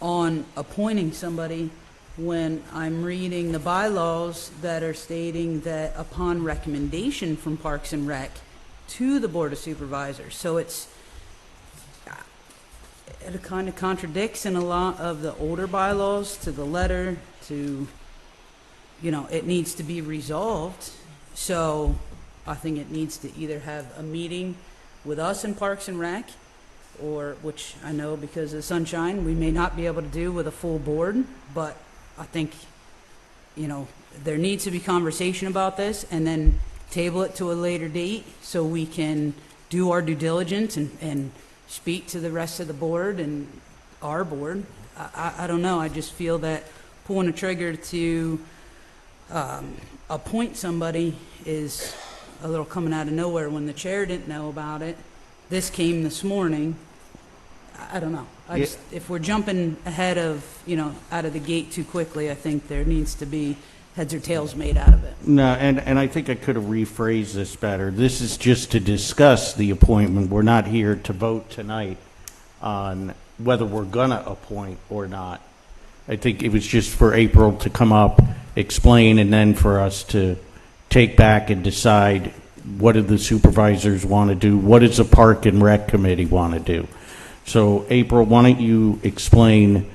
on appointing somebody when I'm reading the bylaws that are stating that upon recommendation from Parks and Rec to the Board of Supervisors. So it kind of contradicts in a lot of the older bylaws to the letter to, you know, it needs to be resolved. So I think it needs to either have a meeting with us in Parks and Rec, or, which I know because of sunshine, we may not be able to do with a full board, but I think, you know, there needs to be conversation about this, and then table it to a later date so we can do our due diligence and speak to the rest of the board and our board. I don't know, I just feel that pulling a trigger to appoint somebody is a little coming out of nowhere when the chair didn't know about it. This came this morning. I don't know. I just, if we're jumping ahead of, you know, out of the gate too quickly, I think there needs to be heads or tails made out of it. No, and I think I could have rephrased this better. This is just to discuss the appointment. We're not here to vote tonight on whether we're gonna appoint or not. I think it was just for April to come up, explain, and then for us to take back and decide what do the supervisors want to do, what does the Park and Rec Committee want to do. So April, why don't you explain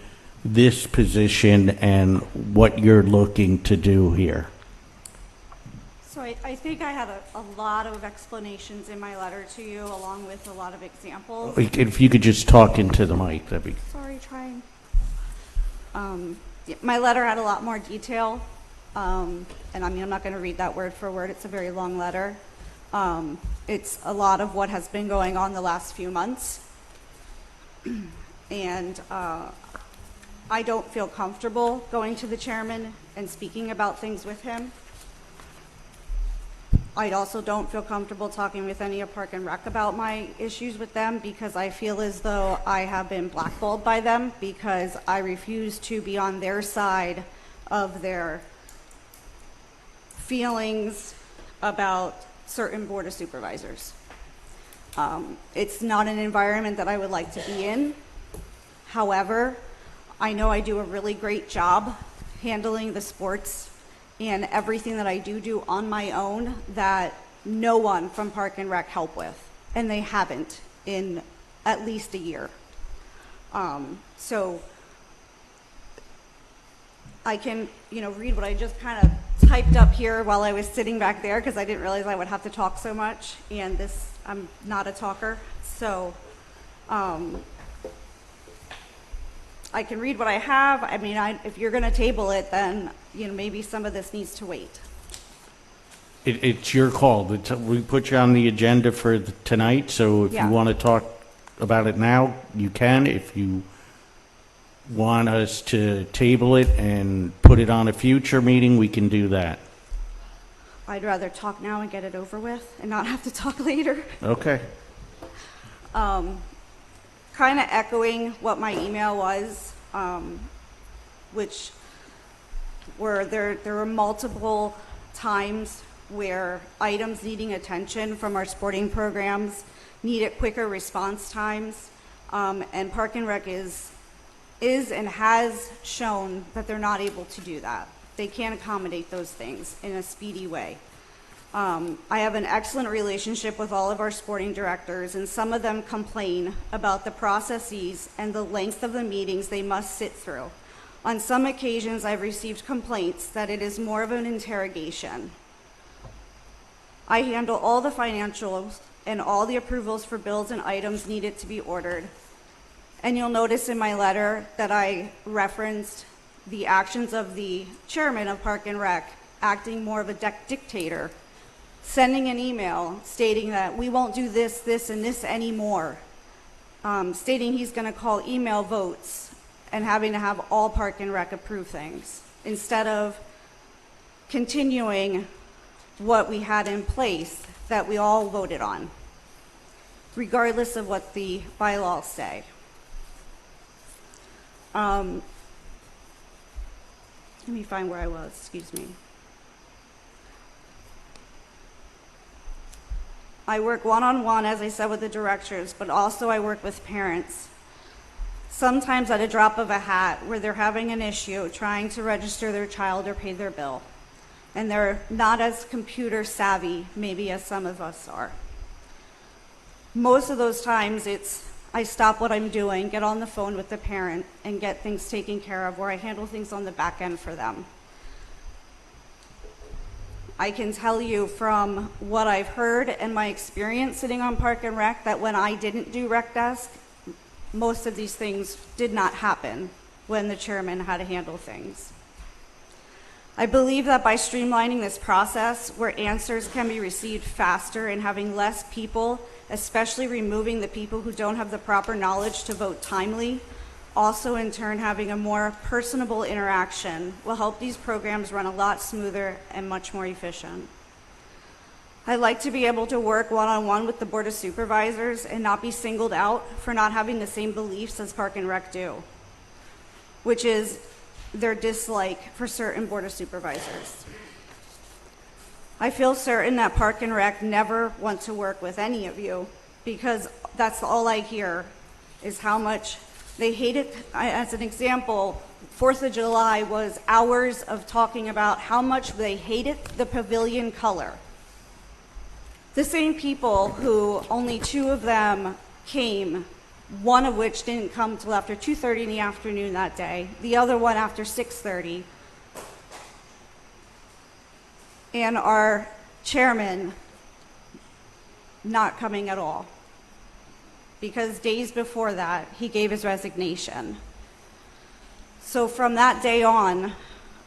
this position and what you're looking to do here? So I think I had a lot of explanations in my letter to you, along with a lot of examples. If you could just talk into the mic, that'd be... Sorry, trying. Yeah, my letter had a lot more detail, and I mean, I'm not going to read that word for word. It's a very long letter. It's a lot of what has been going on the last few months, and I don't feel comfortable going to the chairman and speaking about things with him. I also don't feel comfortable talking with any of Park and Rec about my issues with them, because I feel as though I have been blackballed by them because I refuse to be on their side of their feelings about certain board of supervisors. It's not an environment that I would like to be in. However, I know I do a really great job handling the sports and everything that I do on my own that no one from Park and Rec help with, and they haven't in at least a year. So I can, read what I just kind of typed up here while I was sitting back there, because I didn't realize I would have to talk so much, and I'm not a talker, so I can read what I have. I mean, if you're going to table it, then maybe some of this needs to wait. It's your call. We put you on the agenda for tonight, so if Yeah. you want to talk about it now, you can. If you want us to table it and put it on a future meeting, we can do that. I'd rather talk now and get it over with and not have to talk later. Okay. Kind of echoing what my email was, which were there were multiple times where items needing attention from our sporting programs needed quicker response times, and Park and Rec is and has shown that they're not able to do that. They can't accommodate those things in a speedy way. I have an excellent relationship with all of our sporting directors, and some of them complain about the processes and the length of the meetings they must sit through. On some occasions, I've received complaints that it is more of an interrogation. I handle all the financials and all the approvals for bills and items needed to be ordered. And you'll notice in my letter that I referenced the actions of the chairman of Park and Rec acting more of a dictator, sending an email stating that we won't do this, this, and this anymore, stating he's going to call email votes and having to have all Park and Rec approve things, instead of continuing what we had in place that we all voted on, regardless of what the bylaws say. Let me find where I was, excuse me. I work one-on-one, as I said, with the directors, but also I work with parents. Sometimes at a drop of a hat, where they're having an issue trying to register their child or pay their bill, and they're not as computer savvy maybe as some of us are. Most of those times I stop what I'm doing, get on the phone with the parent, and get things taken care of, where I handle things on the back end for them. I can tell you from what I've heard and my experience sitting on Park and Rec that when I didn't do rec desk, most of these things did not happen when the chairman had to handle things. I believe that by streamlining this process, where answers can be received faster and having less people, especially removing the people who don't have the proper knowledge to vote timely, also in turn having a more personable interaction, will help these programs run a lot smoother and much more efficient. I'd like to be able to work one-on-one with the Board of Supervisors and not be singled out for not having the same beliefs as Park and Rec do, which is their dislike for certain Board of Supervisors. I feel certain that Park and Rec never want to work with any of you because that's all I hear is how much they hate it. As an example, 4th of July was hours of talking about how much they hated the pavilion color. The same people who only 2 of them came, one of which didn't come till after 2:30 in the afternoon that day, the other one after 6:30. And our chairman not coming at all, because days before that, he gave his resignation. So from that day on,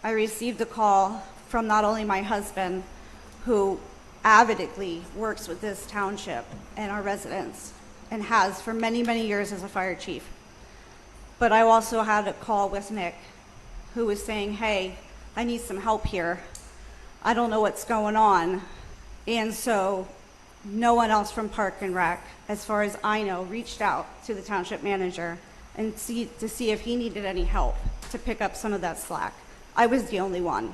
I received a call from not only my husband, who avidly works with this township and our residents, and has for many, many years as a fire chief. But I also had a call with Nick, who was saying, hey, I need some help here. I don't know what's going on. And so no one else from Park and Rec, as far as I know, reached out to the township manager and to see if he needed any help to pick up some of that slack. I was the only one.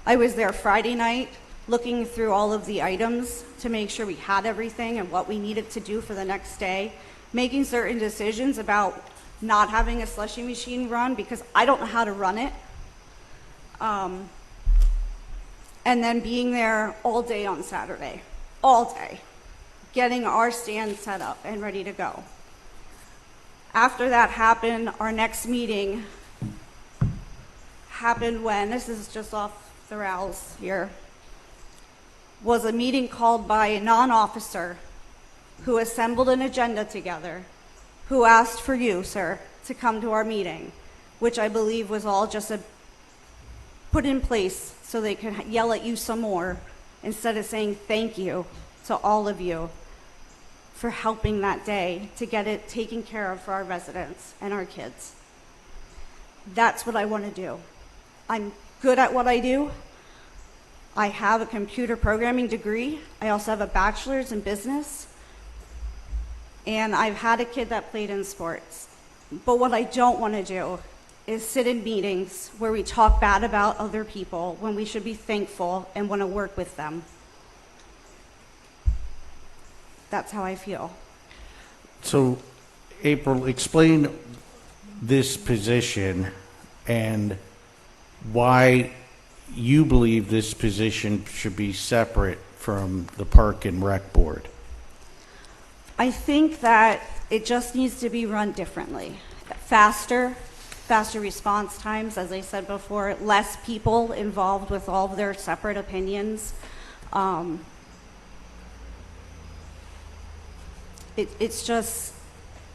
I was there Friday night looking through all of the items to make sure we had everything and what we needed to do for the next day, making certain decisions about not having a slushy machine run because I don't know how to run it. And then being there all day on Saturday, all day, getting our stand set up and ready to go. After that happened, our next meeting happened when, this is just off the rails here, was a meeting called by a non-officer who assembled an agenda together, who asked for you, sir, to come to our meeting, which I believe was all just put in place so they could yell at you some more instead of saying thank you to all of you for helping that day to get it taken care of for our residents and our kids. That's what I want to do. I'm good at what I do. I have a computer programming degree. I also have a bachelor's in business. And I've had a kid that played in sports. But what I don't want to do is sit in meetings where we talk bad about other people when we should be thankful and want to work with them. That's how I feel. So, April, explain this position and why you believe this position should be separate from the Park and Rec Board. I think that it just needs to be run differently. Faster response times, as I said before, less people involved with all of their separate opinions. It's just,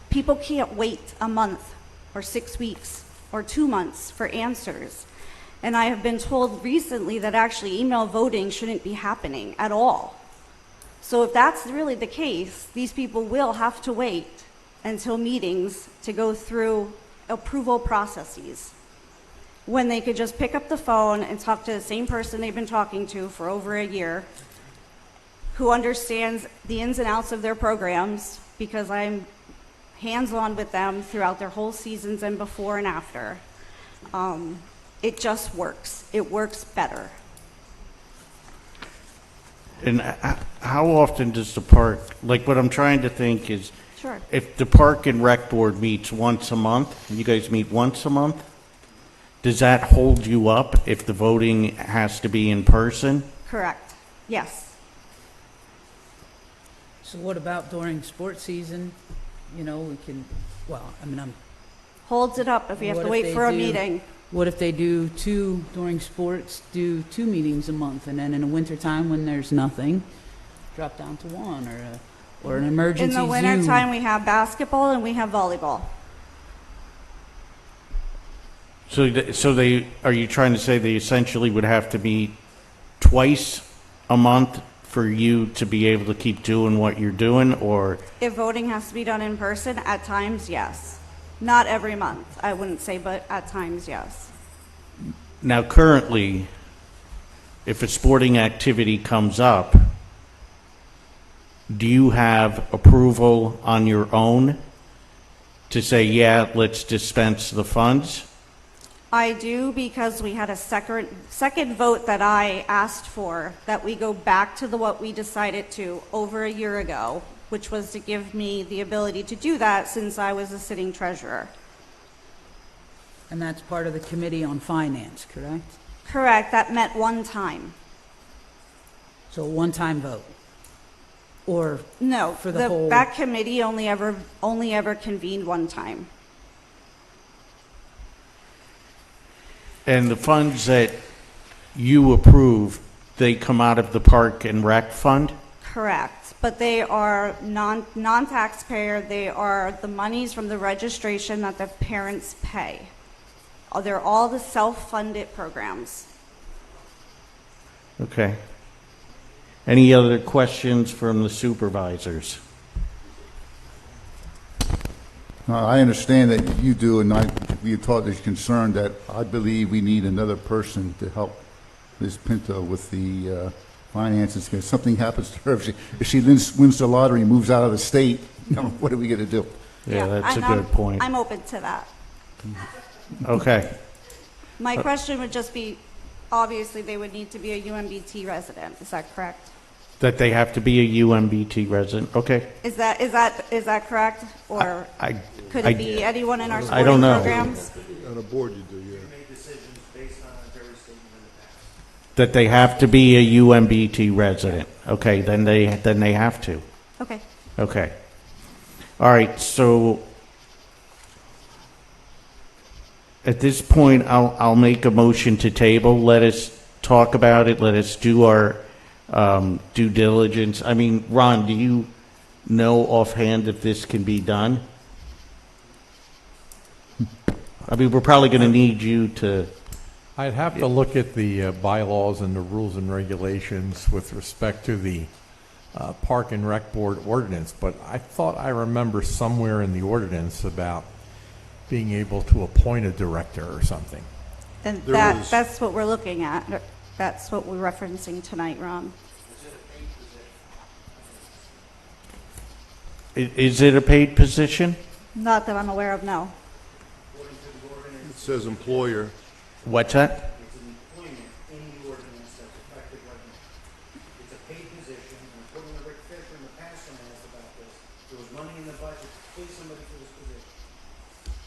people can't wait a month or 6 weeks or 2 months for answers. And I have been told recently that actually email voting shouldn't be happening at all. So if that's really the case, these people will have to wait until meetings to go through approval processes, when they could just pick up the phone and talk to the same person they've been talking to for over a year, who understands the ins and outs of their programs, because I'm hands-on with them throughout their whole seasons and before and after. It just works. It works better. And how often does the park, like what I'm trying to think is, Sure. if the Park and Rec Board meets once a month, you guys meet once a month, does that hold you up if the voting has to be in person? Correct. Yes. So what about during sports season? You know, we can, well, I mean, Holds it up if we have What to if wait they for a do- meeting. What if they do two, during sports, do 2 meetings a month, and then in the wintertime, when there's nothing, drop down to 1, or an emergency In the Zoom? wintertime, we have basketball and we have volleyball. So they, are you trying to say they essentially would have to meet twice a month for you to be able to keep doing what you're doing, or? If voting has to be done in person, at times, yes. Not every month, I wouldn't say, but at times, yes. Now, currently, if a sporting activity comes up, do you have approval on your own to say, yeah, let's dispense the funds? I do, because we had a second vote that I asked for, that we go back to what we decided to over a year ago, which was to give me the ability to do that since I was a sitting treasurer. And that's part of the Committee on Finance, correct? Correct, that met one time. So a one-time vote? Or No, for the whole? that committee only ever convened one time. And the funds that you approve, they come out of the Park and Rec Fund? Correct, but they are non-taxpayer. They are the monies from the registration that the parents pay. They're all the self-funded programs. Okay. Any other questions from the supervisors? I understand that you do, and we thought there's concern that I believe we need another person to help Ms. Pinto with the finances. If something happens to her, if she wins the lottery and moves out of the state, what are we going to do? Yeah, that's a I'm good point. I'm open to that. Okay. My question would just be, obviously, they would need to be a UMBT resident. Is that correct? That they have to be a UMBT resident? Okay. Is that correct? Or could it be anyone in our I sporting don't know. programs? On a board you do, yeah. That they have to be a UMBT resident. Okay, then they have to. Okay. Okay. All right, so at this point, I'll make a motion to table. Let us talk about it. Let us do our due diligence. I mean, Ron, do you know offhand if this can be done? I mean, we're probably going to need you to... I'd have to look at the bylaws and the rules and regulations with respect to the Park and Rec Board ordinance, but I thought I remember somewhere in the ordinance about being able to appoint a director or something. And There is- that's what we're looking at. That's what we're referencing tonight, Ron. Is it a paid position? Not that I'm aware of, no. It says employer. What's that? It's an employment in the ordinance that's effective right now. It's a paid position, and according to Rick Fisher in the past when I asked about this, there was money in the budget to pay somebody for this position.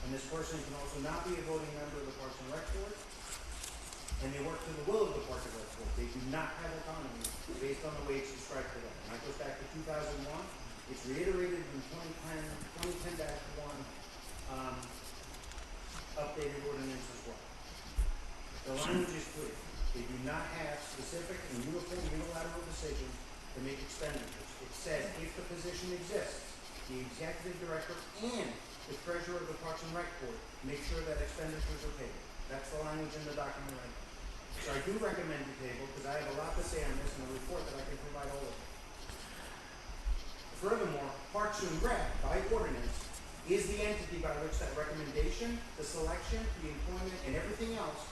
And this person can also not be a voting member of the Parks and Rec Board, and they work to the will of the Parks and Rec Board. They do not have autonomy based on the way it's described to them. And that goes back to 2001. It's reiterated in 2010-1 updated ordinance as well. The language is clear. They do not have specific and unilateral decisions to make expenditures. It says if the position exists, the executive director and the treasurer of the Parks and Rec Board make sure that expenditures are paid. That's the language in the document right now. So I do recommend the table because I have a lot to say on this in the report that I can provide all of you. Furthermore, Parks and Rec, by ordinance, is the entity by which that recommendation, the selection, the employment, and everything else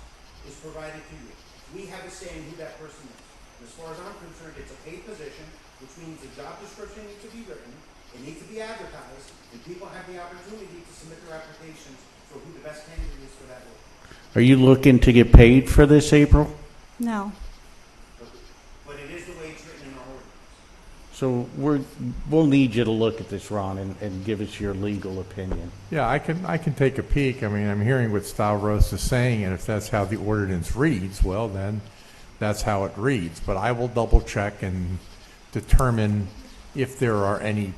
is provided to you. We have a say in who that person is. And as far as I'm concerned, it's a paid position, which means the job description needs to be written, it needs to be advertised, and people have the opportunity to submit their applications for who the best candidate is for that role. Are you looking to get paid for this, April? No. But it is the way it's written in our ordinance. So we'll need you to look at this, Ron, and give us your legal opinion. Yeah, I can take a peek. I mean, I'm hearing what Stavros is saying, and if that's how the ordinance reads, well, then that's how it reads. But I will double check and determine if there are any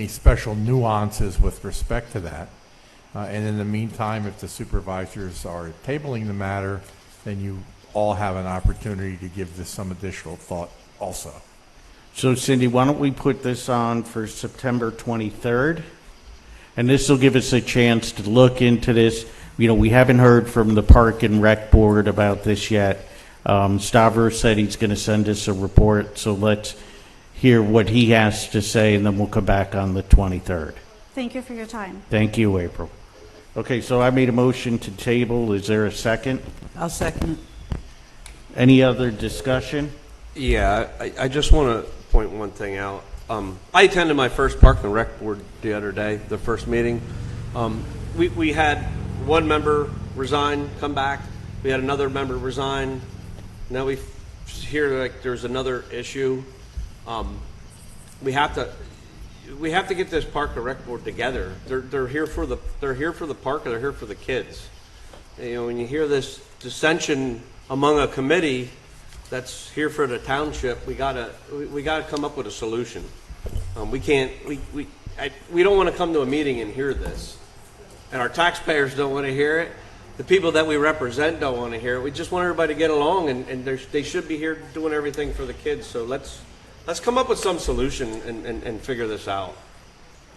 special nuances with respect to that. And in the meantime, if the supervisors are tabling the matter, then you all have an opportunity to give this some additional thought also. So Cindy, why don't we put this on for September 23rd? And this will give us a chance to look into this. You know, we haven't heard from the Park and Rec Board about this yet. Stavros said he's going to send us a report, so let's hear what he has to say, and then we'll come back on the 23rd. Thank you for your time. Thank you, April. Okay, so I made a motion to table. Is there a second? I'll second it. Any other discussion? Yeah, I just want to point one thing out. I attended my first Park and Rec Board the other day, the first meeting. We had one member resign, come back. We had another member resign. Now we hear like there's another issue. We have to get this Park and Rec Board together. They're here for the park, or they're here for the kids. You know, when you hear this dissension among a committee that's here for the township, we gotta come up with a solution. We don't want to come to a meeting and hear this, and our taxpayers don't want to hear it. The people that we represent don't want to hear it. We just want everybody to get along, and they should be here doing everything for the kids. So let's come up with some solution and figure this out.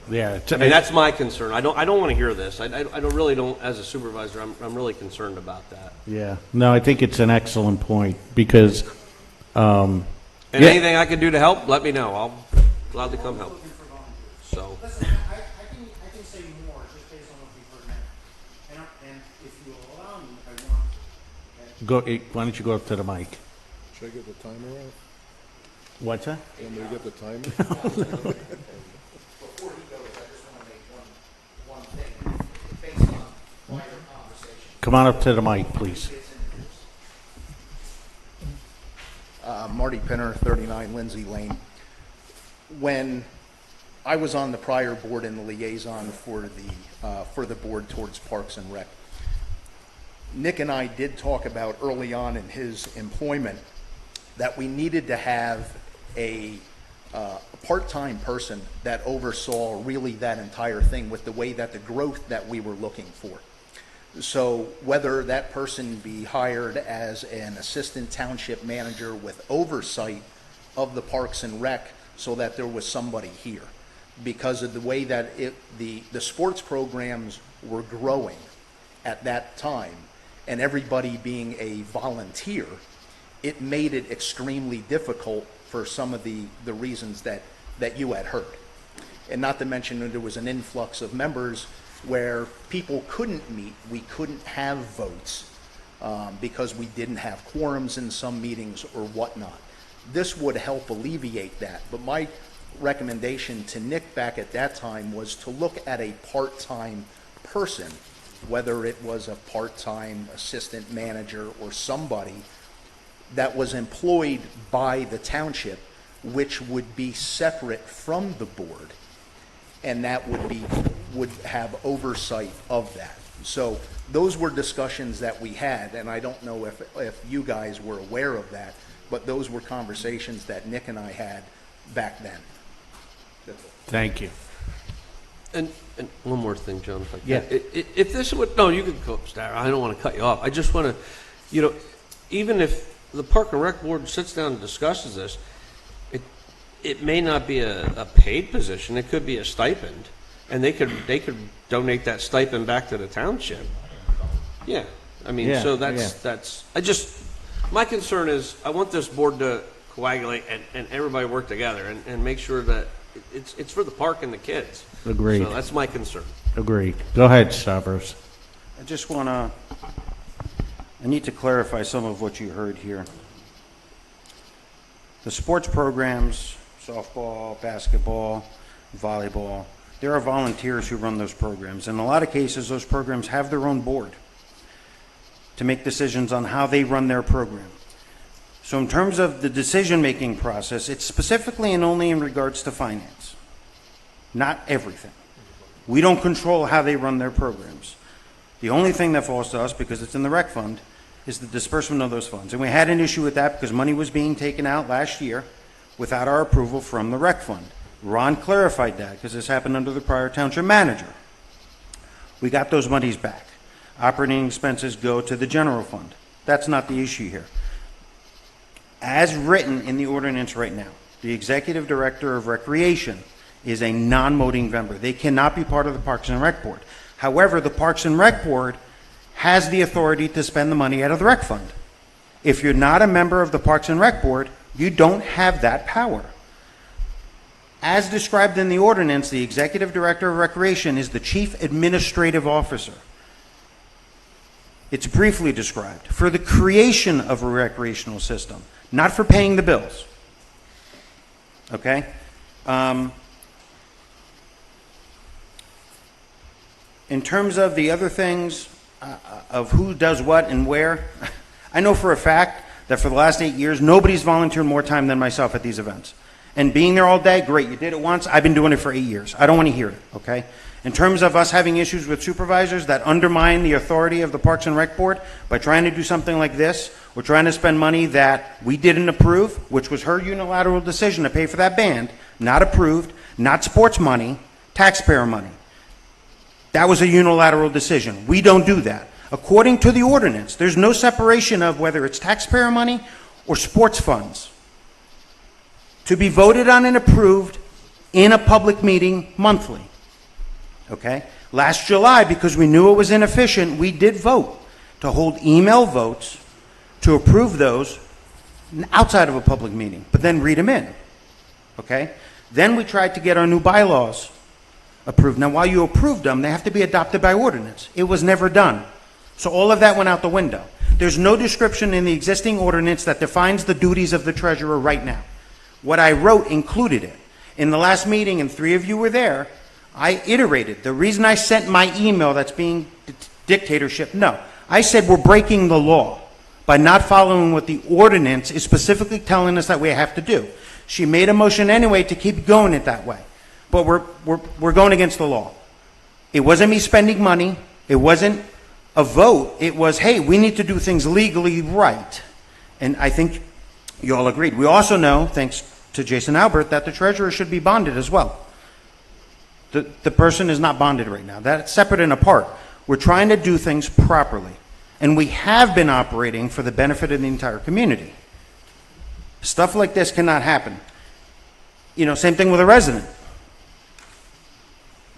Yeah. I mean, that's my concern. I don't want to hear this. I really don't. As a supervisor, I'm really concerned about that. Yeah. No, I think it's an excellent point because. And anything I can do to help, let me know. I'll gladly come help. So. Listen, I can say more just based on what we've heard now. And if you will allow me, I want Why don't you go up to the mic? Should I get the timer out? What's that? Want me to get the timer? before he goes, I just want to make one thing based on wider conversation. Come on up to the mic, please. Marty Pinner, 39 Lindsay Lane. When I was on the prior board and the liaison for the board towards Parks and Rec, Nick and I did talk about early on in his employment that we needed to have a part-time person that oversaw really that entire thing with the way that the growth that we were looking for. So whether that person be hired as an assistant township manager with oversight of the Parks and Rec so that there was somebody here. Because of the way that the sports programs were growing at that time and everybody being a volunteer, it made it extremely difficult for some of the reasons that you had heard. And not to mention that there was an influx of members where people couldn't meet, we couldn't have votes because we didn't have quorums in some meetings or whatnot. This would help alleviate that. But my recommendation to Nick back at that time was to look at a part-time person, whether it was a part-time assistant manager or somebody that was employed by the township, which would be separate from the board, and that would have oversight of that. So those were discussions that we had, and I don't know if you guys were aware of that, but those were conversations that Nick and I had back then. Thank you. And one more thing, John, if I can. Yeah. If this would, no, you can go, Star. I don't want to cut you off. I just want to, even if the Park and Rec Board sits down and discusses this, it may not be a paid position. It could be a stipend, and they could donate that stipend back to the township. Yeah, I mean, Yeah, so that's. My concern is I want this board to coagulate and everybody work together and make sure that it's for the park and the kids. Agreed. So that's my concern. Agreed. Go ahead, Stavros. I just want to, I need to clarify some of what you heard here. The sports programs, softball, basketball, volleyball, there are volunteers who run those programs. In a lot of cases, those programs have their own board to make decisions on how they run their program. So in terms of the decision-making process, it's specifically and only in regards to finance, not everything. We don't control how they run their programs. The only thing that falls to us, because it's in the rec fund, is the disbursement of those funds. And we had an issue with that because money was being taken out last year without our approval from the rec fund. Ron clarified that because this happened under the prior township manager. We got those monies back. Operating expenses go to the general fund. That's not the issue here. As written in the ordinance right now, the executive director of recreation is a non-voting member. They cannot be part of the Parks and Rec Board. However, the Parks and Rec Board has the authority to spend the money out of the rec fund. If you're not a member of the Parks and Rec Board, you don't have that power. As described in the ordinance, the executive director of recreation is the chief administrative officer. It's briefly described for the creation of a recreational system, not for paying the bills. Okay? In terms of the other things, of who does what and where, I know for a fact that for the last 8 years, nobody's volunteered more time than myself at these events. And being there all day, great, you did it once, I've been doing it for 8 years. I don't want to hear it, okay? In terms of us having issues with supervisors that undermine the authority of the Parks and Rec Board by trying to do something like this, we're trying to spend money that we didn't approve, which was her unilateral decision to pay for that band, not approved, not sports money, taxpayer money. That was a unilateral decision. We don't do that. According to the ordinance, there's no separation of whether it's taxpayer money or sports funds to be voted on and approved in a public meeting monthly. Okay? Last July, because we knew it was inefficient, we did vote to hold email votes to approve those outside of a public meeting, but then read them in. Okay? Then we tried to get our new bylaws approved. Now, while you approved them, they have to be adopted by ordinance. It was never done. So all of that went out the window. There's no description in the existing ordinance that defines the duties of the treasurer right now. What I wrote included it. In the last meeting, and 3 of you were there, I iterated. The reason I sent my email that's being dictatorship, no. I said we're breaking the law by not following what the ordinance is specifically telling us that we have to do. She made a motion anyway to keep going it that way. But we're going against the law. It wasn't me spending money. It wasn't a vote. It was, hey, we need to do things legally right. And I think you all agreed. We also know, thanks to Jason Albert, that the treasurer should be bonded as well. The person is not bonded right now. That's separate and apart. We're trying to do things properly. And we have been operating for the benefit of the entire community. Stuff like this cannot happen. You know, same thing with a resident.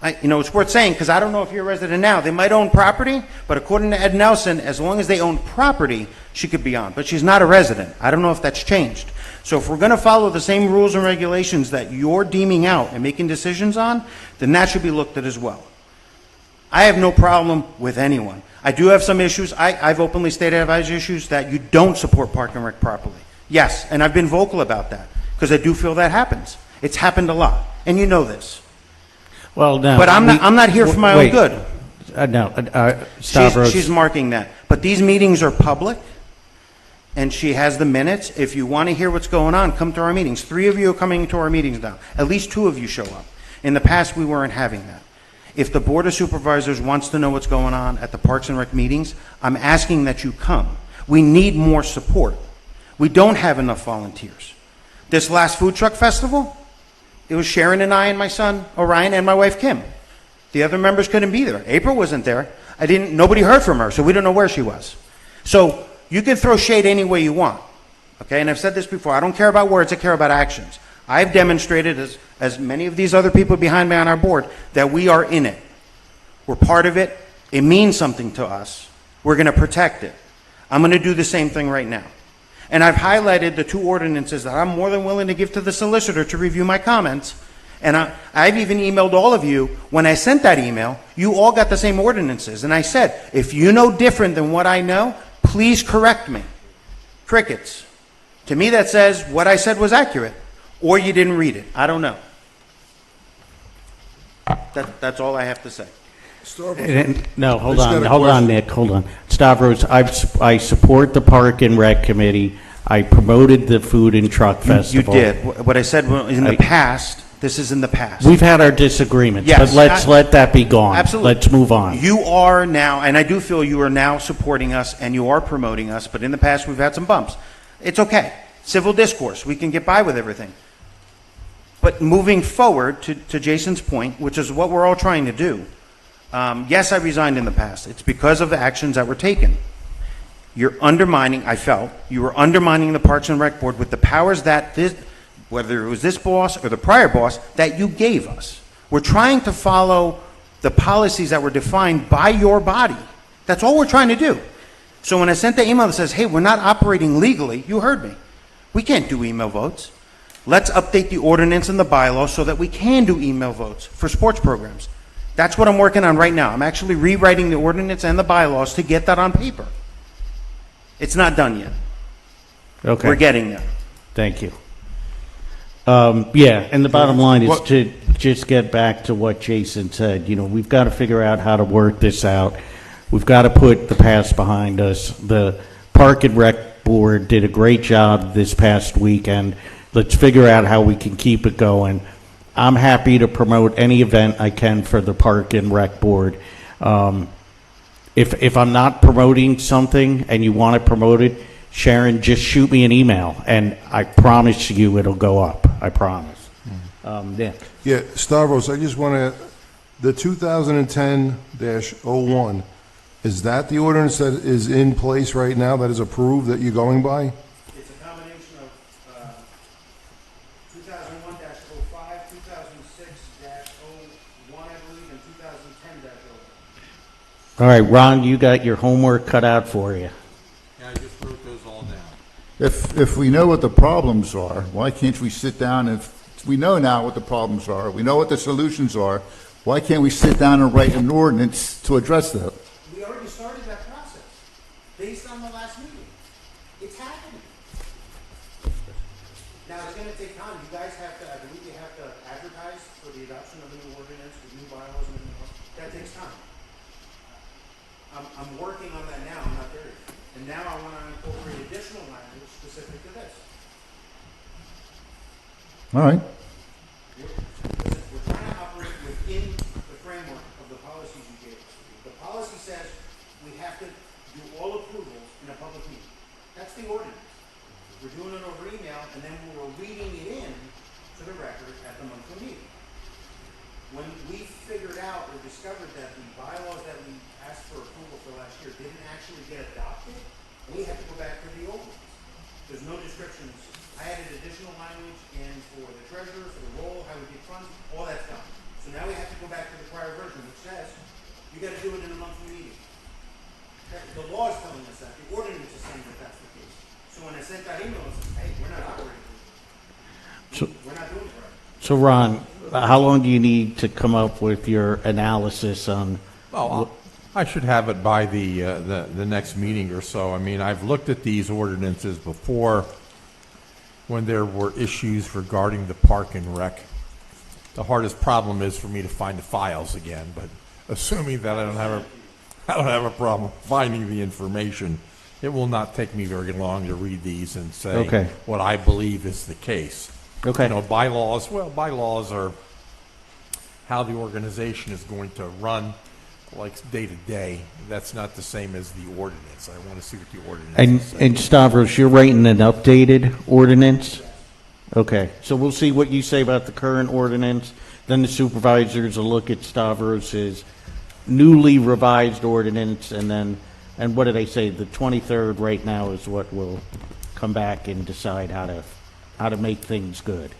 It's worth saying, because I don't know if you're a resident now. They might own property, but according to Ed Nelson, as long as they own property, she could be on. But she's not a resident. I don't know if that's changed. So if we're going to follow the same rules and regulations that you're deeming out and making decisions on, then that should be looked at as well. I have no problem with anyone. I do have some issues. I've openly stated I have issues that you don't support Park and Rec properly. Yes, and I've been vocal about that, because I do feel that happens. It's happened a lot, and you know this. Well, no. But I'm not here for my own good. Stavros. She's marking that. But these meetings are public, and she has the minutes. If you want to hear what's going on, come to our meetings. 3 of you are coming to our meetings now. At least 2 of you show up. In the past, we weren't having that. If the Board of Supervisors wants to know what's going on at the Parks and Rec meetings, I'm asking that you come. We need more support. We don't have enough volunteers. This last food truck festival, it was Sharon and I and my son Orion and my wife Kim. The other members couldn't be there. April wasn't there. Nobody heard from her, so we don't know where she was. So you can throw shade any way you want. Okay, and I've said this before, I don't care about words, I care about actions. I've demonstrated, as many of these other people behind me on our board, that we are in it. We're part of it. It means something to us. We're going to protect it. I'm going to do the same thing right now. And I've highlighted the 2 ordinances that I'm more than willing to give to the solicitor to review my comments. And I've even emailed all of you. When I sent that email, you all got the same ordinances. And I said, if you know different than what I know, please correct me. Crickets. To me, that says what I said was accurate. Or you didn't read it. I don't know. That's all I have to say. No, hold on, Nick, hold on. Stavros, I support the Park and Rec Committee. I promoted the Food and Truck Festival. You did. What I said in the past, this is in the past. We've had our disagreements, yes, but let's let that be gone. Absolutely. Let's move on. You are now, and I do feel you are now supporting us and you are promoting us, but in the past we've had some bumps. It's okay. Civil discourse. We can get by with everything. But moving forward, to Jason's point, which is what we're all trying to do, Yes, I resigned in the past. It's because of the actions that were taken. You're undermining, I felt, you were undermining the Parks and Rec Board with the powers that this, whether it was this boss or the prior boss, that you gave us. We're trying to follow the policies that were defined by your body. That's all we're trying to do. So when I sent the email that says, hey, we're not operating legally, you heard me. We can't do email votes. Let's update the ordinance and the bylaws so that we can do email votes for sports programs. That's what I'm working on right now. I'm actually rewriting the ordinance and the bylaws to get that on paper. It's not done yet. Okay. We're getting there. Thank you. Yeah, and the bottom line is What- to just get back to what Jason said. You know, we've got to figure out how to work this out. We've got to put the past behind us. The Park and Rec Board did a great job this past weekend. Let's figure out how we can keep it going. I'm happy to promote any event I can for the Park and Rec Board. If I'm not promoting something and you want it promoted, Sharon, just shoot me an email, and I promise you it'll go up. I promise. Nick? Yeah, Stavros, I just want to, the 2010-01, is that the ordinance that is in place right now, that is approved, that you're going by? It's a combination of 2001-05, 2006-01, I believe, and 2010-01. All right, Ron, you got your homework cut out for you. Yeah, I just wrote those all down. If we know what the problems are, why can't we sit down? If we know now what the problems are, we know what the solutions are, why can't we sit down and write an ordinance to address that? We already started that process, based on the last meeting. It's happening. Now, it's gonna take time. You guys have to, I believe you have to advertise for the adoption of the new ordinance, with new bylaws and everything else. That takes time. I'm working on that now, I'm not there yet. And now I wanna incorporate additional language specific to this. All right. We're trying to operate within the framework of the policies you gave us. The policy says we have to do all approvals in a public meeting. That's the ordinance. We're doing it over email, and then we're reading it in to the record at the monthly meeting. When we figured out or discovered that the bylaws that we asked for approval for last year didn't actually get adopted, we had to go back to the old ones. There's no descriptions. I added additional language in for the treasurer, for the role, how we get funds, all that's done. So now we have to go back to the prior version, which says you gotta do it in a monthly meeting. The law is telling us that, the ordinance is saying that that's the case. So when I sent that email, it says, hey, we're not operating. We're not doing it right. So, Ron, how long do you need to come up with your analysis on? Oh, I should have it by the next meeting or so. I mean, I've looked at these ordinances before when there were issues regarding the Park and Rec. The hardest problem is for me to find the files again, but assuming that I don't have a problem finding the information, it will not take me very long to read these and say Okay. what I believe is the case. Okay. You know, bylaws are how the organization is going to run, like day to day. That's not the same as the ordinance. I want to see what the ordinance is. And Stavros, you're writing an updated ordinance? Okay, so we'll see what you say about the current ordinance, then the supervisors will look at Stavros's newly revised ordinance, and then, and what did I say, the 23rd right now is what we'll come back and decide how to make things good.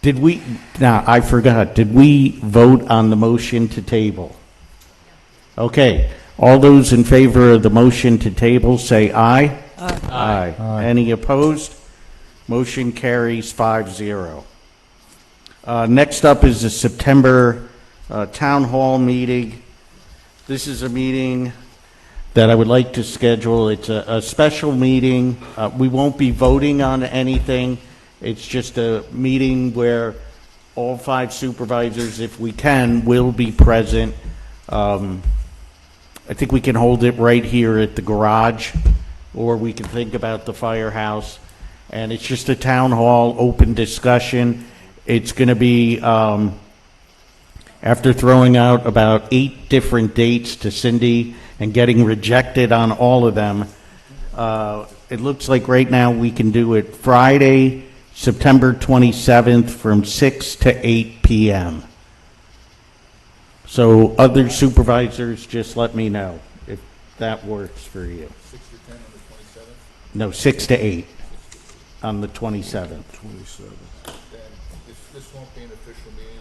Did we, now, I forgot, did we vote on the motion to table? Okay, all those in favor of the motion to table, say aye. Aye. Any opposed? Motion carries 5-0. Next up is the September Town Hall meeting. This is a meeting that I would like to schedule. It's a special meeting. We won't be voting on anything. It's just a meeting where all 5 supervisors, if we can, will be present. I think we can hold it right here at the garage, or we can think about the firehouse. And it's just a town hall, open discussion. It's going to be, after throwing out about 8 different dates to Cindy and getting rejected on all of them, it looks like right now we can do it Friday, September 27th from 6 to 8 p.m. So other supervisors, just let me know if that works for you. 6 to 10 on the 27th? No, 6 to 8 on the 27th. 27. Then this won't be an official meeting,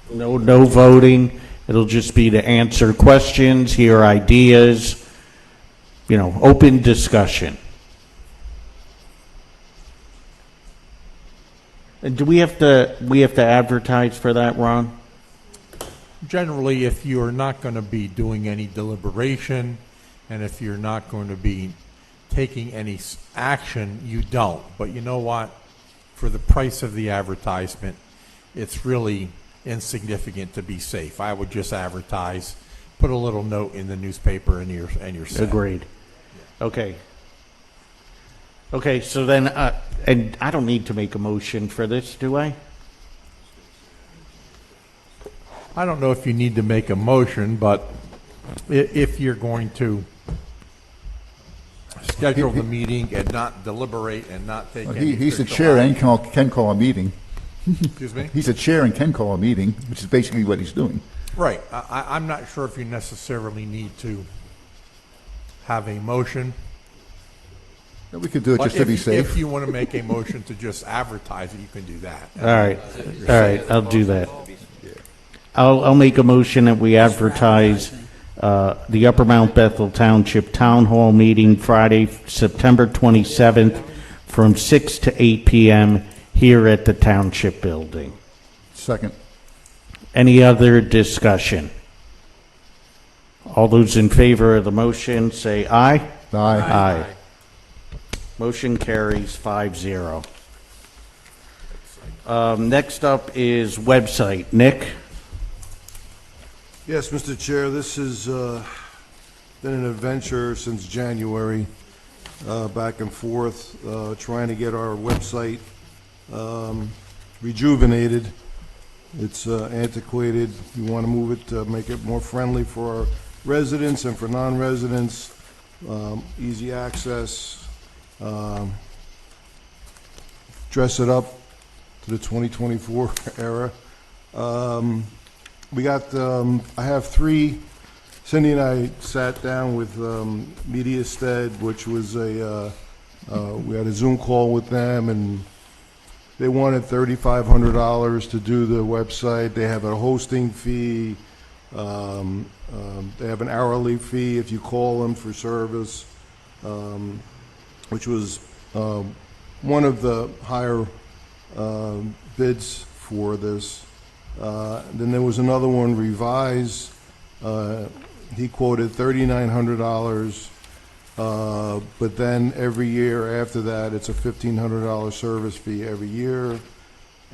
it'll be No voting. It'll just be to answer questions, hear ideas, open discussion. And do we have to advertise for that, Ron? Generally, if you're not going to be doing any deliberation, and if you're not going to be taking any action, you don't. But you know what? For the price of the advertisement, it's really insignificant to be safe. I would just advertise, put a little note in the newspaper, and you're set. Agreed. Okay. Okay, so then, and I don't need to make a motion for this, do I? I don't know if you need to make a motion, but if you're going to schedule the meeting and not deliberate and not take any He's the official chair and action- can call a meeting. Excuse me? He's a chair and can call a meeting, which is basically what he's doing. Right. I'm not sure if you necessarily need to have a motion. We could do it But just to be if safe. you want to make a motion to just advertise it, you can do that. All right, I'll do that. I'll make a motion that we advertise the Upper Mount Bethel Township Town Hall meeting Friday, September 27th, from 6 to 8 p.m. here at the Township Building. Second. Any other discussion? All those in favor of the motion, say aye. Aye. Aye. Motion carries 5-0. Next up is website. Nick? Yes, Mr. Chair, this has been an adventure since January, back and forth, trying to get our website rejuvenated. It's antiquated. We want to move it to make it more friendly for our residents and for non-residents, easy access, dress it up to the 2024 era. We got, I have three, Cindy and I sat down with MediaStead, which was we had a Zoom call with them, and they wanted $3,500 to do the website. They have a hosting fee. They have an hourly fee if you call them for service, which was one of the higher bids for this. Then there was another one, Revise. He quoted $3,900, but then every year after that, it's a $1,500 service fee every year.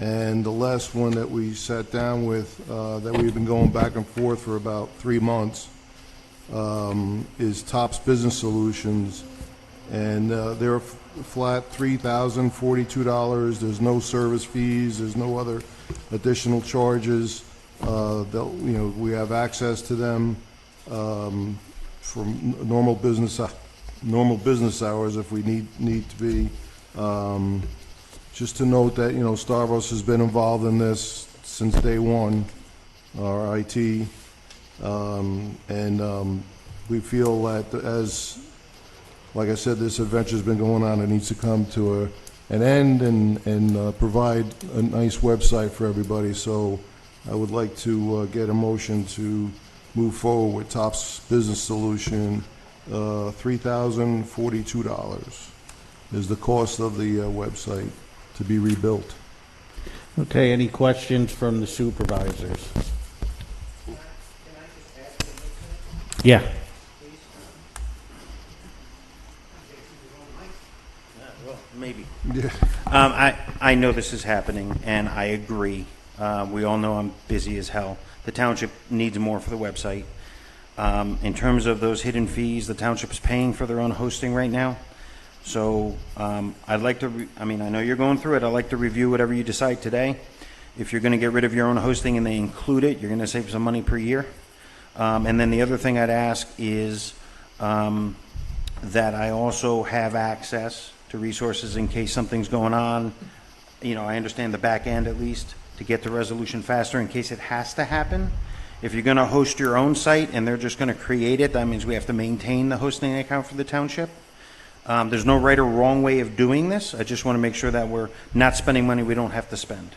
And the last one that we sat down with, that we've been going back and forth for about 3 months, is Tops Business Solutions. And they're a flat $3,042. There's no service fees. There's no other additional charges. We have access to them from normal business hours if we need to be. Just to note that Stavros has been involved in this since day one, our IT, and we feel that as, like I said, this adventure's been going on. It needs to come to an end and provide a nice website for everybody. So I would like to get a motion to move forward with Tops Business Solution. $3,042 is the cost of the website to be rebuilt. Okay, any questions from the supervisors? Yeah. Maybe. Yeah. I know this is happening, and I agree. We all know I'm busy as hell. The township needs more for the website. In terms of those hidden fees, the township is paying for their own hosting right now. So I'd like to, I know you're going through it. I'd like to review whatever you decide today. If you're going to get rid of your own hosting and they include it, you're going to save some money per year. And then the other thing I'd ask is that I also have access to resources in case something's going on. I understand the back end at least to get to resolution faster in case it has to happen. If you're going to host your own site and they're just going to create it, that means we have to maintain the hosting account for the township. There's no right or wrong way of doing this. I just want to make sure that we're not spending money we don't have to spend.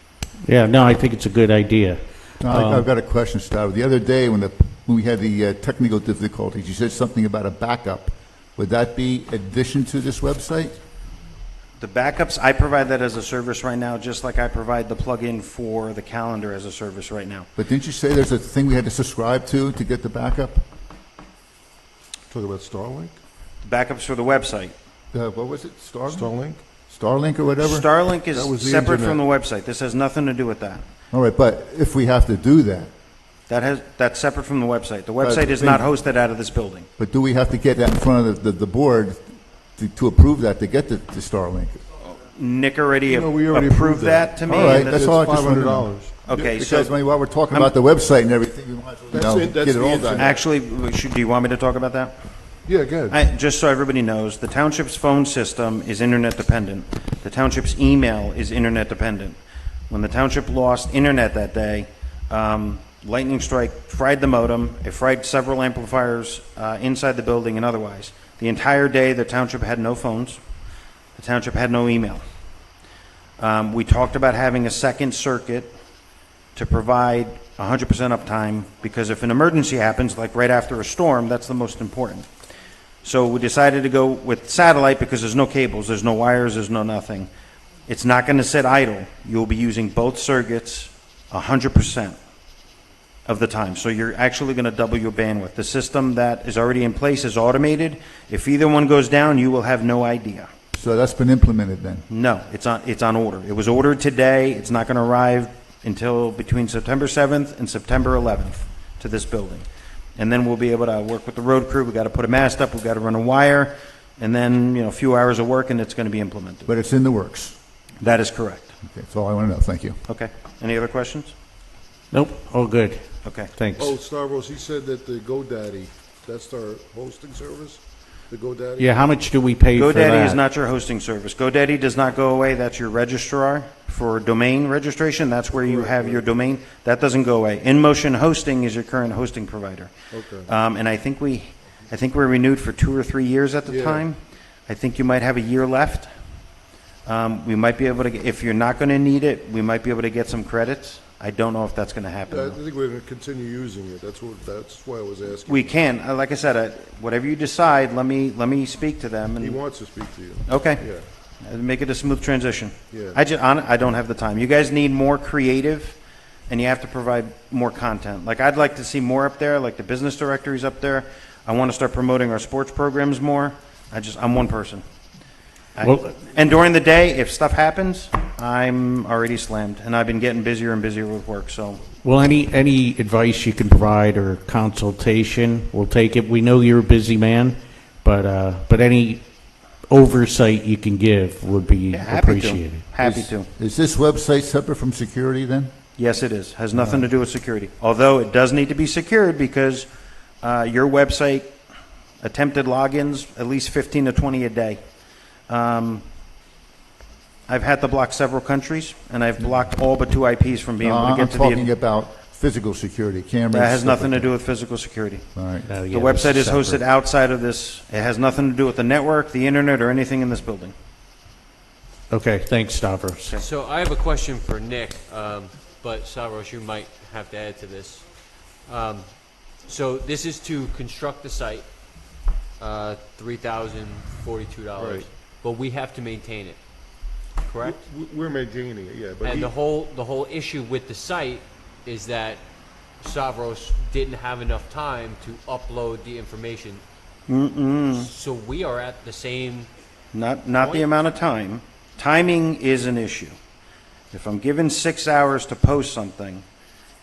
Yeah, no, I think it's a good idea. I've got a question, Steve. The other day when we had the technical difficulties, you said something about a backup. Would that be addition to this website? The backups, I provide that as a service right now, just like I provide the plug-in for the calendar as a service right now. But didn't you say there's a thing we had to subscribe to get the backup? Talking about Starlink? Backups for the website. What was it? Starlink? Starlink or whatever? Starlink That was is the separate from the internet. website. This has nothing to do with that. All right, but if we have to do that, That's separate from the website. The website is not hosted out of this building. but do we have to get that in front of the board to approve that, to get the Starlink? Nick already No, we already approved approved that to me. All right, and that's It's all I just wanted to know. $500. Okay, Because, so I mean, while we're talking about the website and everything, we might as well, That's it, that's get it the all internet. done. actually, do you want me to talk about that? Yeah, go ahead. Just so everybody knows, the township's phone system is internet dependent. The township's email is internet dependent. When the township lost internet that day, lightning strike fried the modem. It fried several amplifiers inside the building and otherwise. The entire day, the township had no phones. The township had no email. We talked about having a second circuit to provide 100% uptime, because if an emergency happens, like right after a storm, that's the most important. So we decided to go with satellite because there's no cables, there's no wires, there's no nothing. It's not going to sit idle. You'll be using both circuits 100% of the time. So you're actually going to double your bandwidth. The system that is already in place is automated. If either one goes down, you will have no idea. So that's been implemented then? No, it's on order. It was ordered today. It's not going to arrive until between September 7th and September 11th to this building. And then we'll be able to work with the road crew. We've got to put a mast up. We've got to run a wire. And then, a few hours of work, and it's going to be implemented. But it's in the works? That is correct. Okay, that's all I want to know. Thank you. Okay. Any other questions? Nope, all good. Okay. Thanks. Oh, Stavros, he said that the GoDaddy, that's our hosting service? The GoDaddy? Yeah, how much do we pay for that? GoDaddy is not your hosting service. GoDaddy does not go away. That's your registrar for domain registration. That's where you have your domain. That doesn't go away. InMotion Hosting is your current hosting provider. Okay. And I think we're renewed for 2 or 3 years at the Yeah. time. I think you might have a year left. We might be able to, if you're not going to need it, we might be able to get some credits. I don't know if that's going to happen. I though. think we're going to continue using it. That's why I was asking. We can. Like I said, whatever you decide, let me speak to them. He And wants to speak to you. okay. Yeah. And make it a smooth transition. Yeah. I don't have the time. You guys need more creative, and you have to provide more content. Like, I'd like to see more up there, like the business directories up there. I want to start promoting our sports programs more. I'm one person. Well- And during the day, if stuff happens, I'm already slammed, and I've been getting busier and busier with work, so. Well, any advice you can provide or consultation, we'll take it. We know you're a busy man, but any oversight you can give would be appreciated. Happy to. Is this website separate from security then? Yes, it is. Has nothing to do with security. Although it does need to be secured because your website attempted logins, at least 15 to 20 a day. I've had to block several countries, and I've blocked all but 2 IPs from being able to I'm get to talking the. about physical security, cameras. That has stuff nothing to like do with physical security. that. All right. Yeah, The website is hosted separate. outside of this. It has nothing to do with the network, the internet, or anything in this building. Okay, thanks, Stavros. So I have a question for Nick, but Stavros, you might have to add to this. So this is to construct the site, $3,042, Right. but we have to maintain it, correct? We're maintaining it, yeah. But And the whole issue with the site is that Stavros didn't have enough time to upload the information. So we are at the same. Not the Point? amount of time. Timing is an issue. If I'm given 6 hours to post something,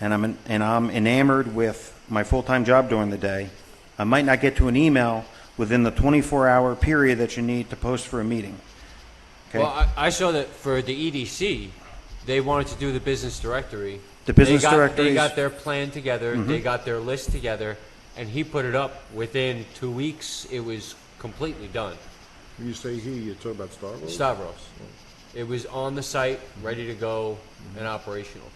and I'm enamored with my full-time job during the day, I might not get to an email within the 24-hour period that you need to post for a meeting. Okay? Well, I saw that for the EDC, they wanted to do the business directory. The business They directories- got their plan together. They got their list together, and he put it up within 2 weeks. It was completely done. When you say he, you're talking about Starbucks? Stavros. It was on the site, ready to go, and operational.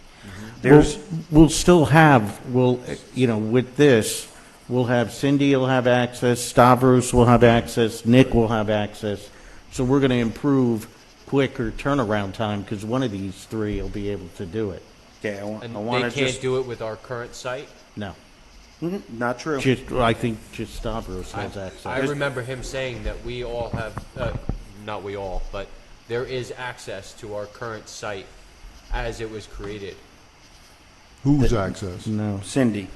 There's, We'll still have, with this, we'll have Cindy will have access, Stavros will have access, Nick will have access. So we're going to improve quicker turnaround time because one of these three will be able to do it. okay, I And want they to can't just, do it with our current site? No, not true. I think just Stavros has I access. remember him saying that we all have, not we all, but there is access to our current site as it was created. Whose access? No. Cindy.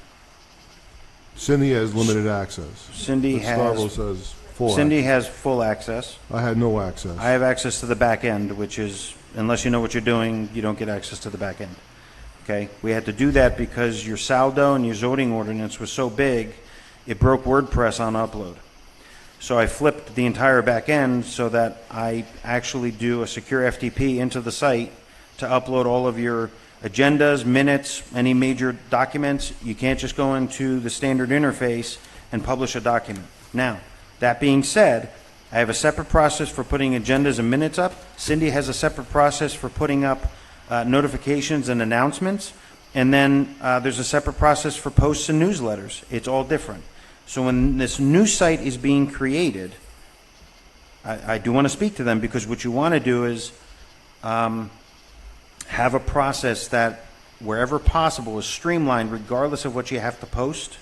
Cindy has limited access. Cindy But Stavros has, has full Cindy access. has full access. I had no access. I have access to the back end, which is, unless you know what you're doing, you don't get access to the back end. Okay? We had to do that because your saldo and your zoning ordinance was so big, it broke WordPress on upload. So I flipped the entire back end so that I actually do a secure FTP into the site to upload all of your agendas, minutes, any major documents. You can't just go into the standard interface and publish a document. Now, that being said, I have a separate process for putting agendas and minutes up. Cindy has a separate process for putting up notifications and announcements. And then there's a separate process for posts and newsletters. It's all different. So when this new site is being created, I do want to speak to them because what you want to do is have a process that, wherever possible, is streamlined regardless of what you have to post.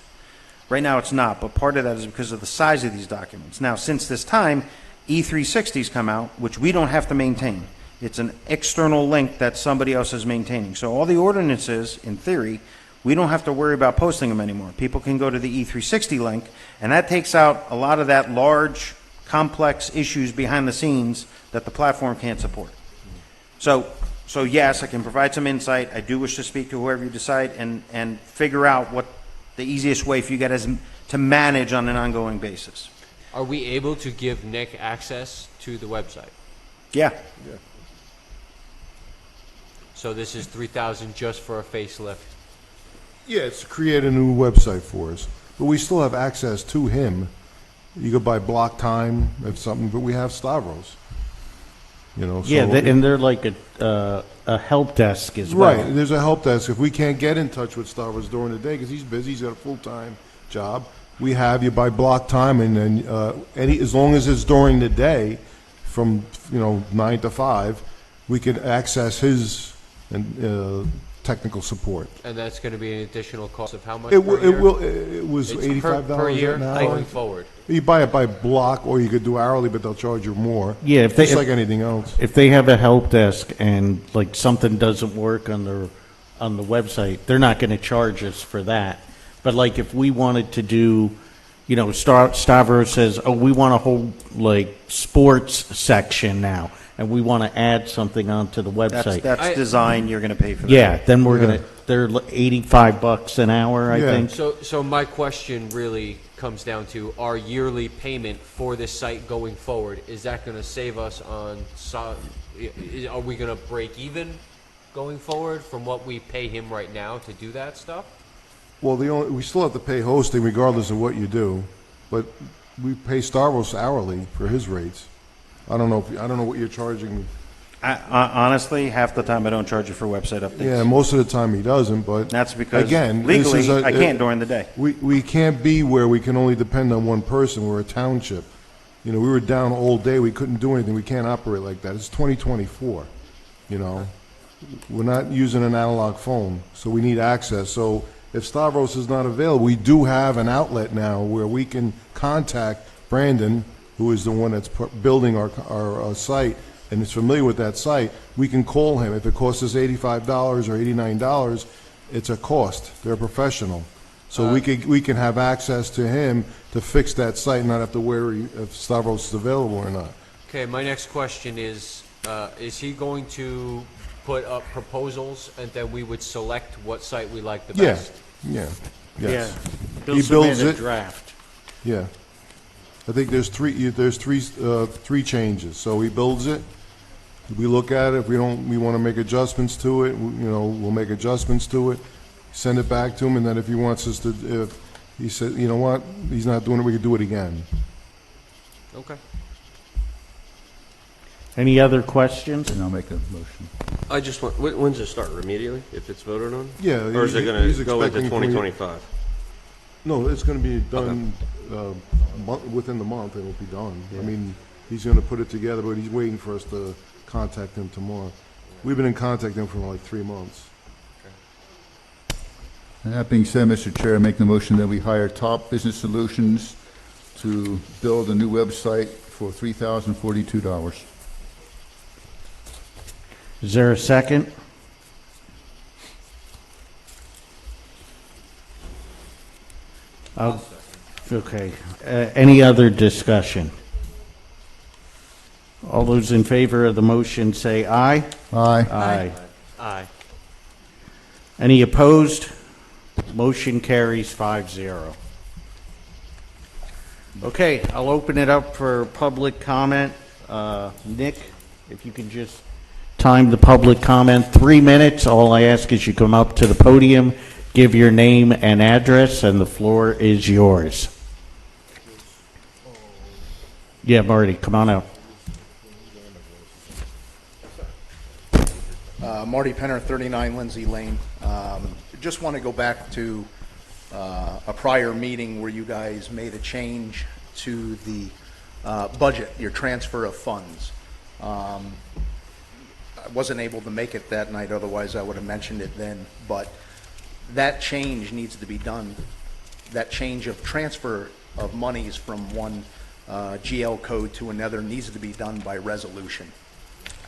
Right now it's not, but part of that is because of the size of these documents. Now, since this time, E360's come out, which we don't have to maintain. It's an external link that somebody else is maintaining. So all the ordinances, in theory, we don't have to worry about posting them anymore. People can go to the E360 link, and that takes out a lot of that large, complex issues behind the scenes that the platform can't support. So yes, I can provide some insight. I do wish to speak to whoever you decide and figure out what the easiest way for you guys to manage on an ongoing basis. Are we able to give Nick access to the website? Yeah. So this is 3,000 just for a facelift. Yeah, it's to create a new website for us. But we still have access to him. You could buy block time if something, but we have Stavros. So Yeah, and they're like a help desk as well. Right, there's a help desk. If we can't get in touch with Stavros during the day, because he's busy, he's got a full-time job, we have you by block time, and then as long as it's during the day, from 9 to 5, we can access his technical support. And that's going to be an additional cost of how much It per year? it was It's $85 per year an hour. going forward. You buy it by block, or you could do hourly, but they'll charge you more. Yeah, Just like anything else. If they have a help desk and like something doesn't work on the website, they're not going to charge us for that. But like if we wanted to do, Stavros says, oh, we want a whole like sports section now, and we want to add something onto the website. That's design. You're going to pay for that. Yeah, then they're $85 an hour, I Yeah. think. So my question really comes down to our yearly payment for this site going forward. Is that going to save us on, are we going to break even going forward from what we pay him right now to do that stuff? Well, we still have to pay hosting regardless of what you do, but we pay Stavros hourly for his rates. I don't know what you're charging me. Honestly, half the time I don't charge you for website updates. Yeah, most of the time he doesn't, but That's because again, legally this is I can't during the day. We can't be where we can only depend on one person. We're a township. We were down all day. We couldn't do anything. We can't operate like that. It's 2024. We're not using an analog phone, so we need access. So if Stavros is not available, we do have an outlet now where we can contact Brandon, who is the one that's building our site and is familiar with that site. We can call him. If it costs us $85 or $89, it's a cost. They're a professional. So we can have access to him to fix that site and not have to worry if Stavros is available or not. Okay, my next question is he going to put up proposals and then we would select what site we like the Yeah, best? yes. He'll He builds submit a it. draft. Yeah. I think there's three changes. So he builds it. We look at it. If we want to make adjustments to it, we'll make adjustments to it, send it back to him, and then if he wants us to, if he says, you know what, he's not doing it, we could do it again. Okay. Any other questions? And I'll make a motion. I just want, when's it start? Immediately, if it's voted on? Yeah, Or is it going he's to go into expecting for you- 2025? No, it's going to be done within the month, it'll be done. I mean, he's going to put it together, but he's waiting for us to contact him tomorrow. We've been in contact with him for like 3 months. And that being said, Mr. Chair, I make the motion that we hire Top Business Solutions to build a new website for $3,042. Is there a second? Okay. Any other discussion? All those in favor of the motion say aye. Aye. Aye. Aye. Any opposed? Motion carries 5-0. Okay, I'll open it up for public comment. Nick, if you can just time the public comment, 3 minutes. All I ask is you come up to the podium, give your name and address, and the floor is yours. Yeah, Marty, come on out. Marty Penner, 39 Lindsay Lane. Just want to go back to a prior meeting where you guys made a change to the budget, your transfer of funds. I wasn't able to make it that night, otherwise I would have mentioned it then, but that change needs to be done. That change of transfer of monies from one GL code to another needs to be done by resolution.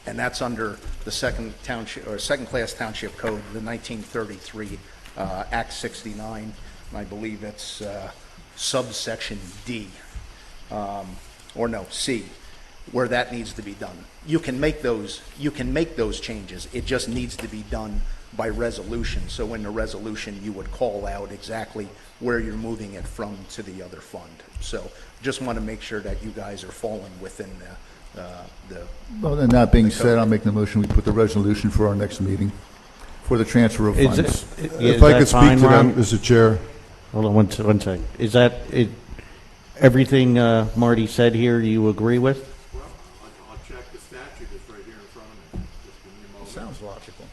And that's under the second class township code, the 1933 Act 69, and I believe it's subsection D, or no, C, where that needs to be done. You can make those changes. It just needs to be done by resolution. So in the resolution, you would call out exactly where you're moving it from to the other fund. So just want to make sure that you guys are falling within the Well, then that being said, I'll make the motion, we put the resolution for our next meeting for the transfer of Is funds. If I could speak to Ron? that, Mr. Chair. Hold on one second. Is that everything Marty said here you agree with? Well, I'll check the statute that's right here in front of me. Just give me a moment. Sounds logical.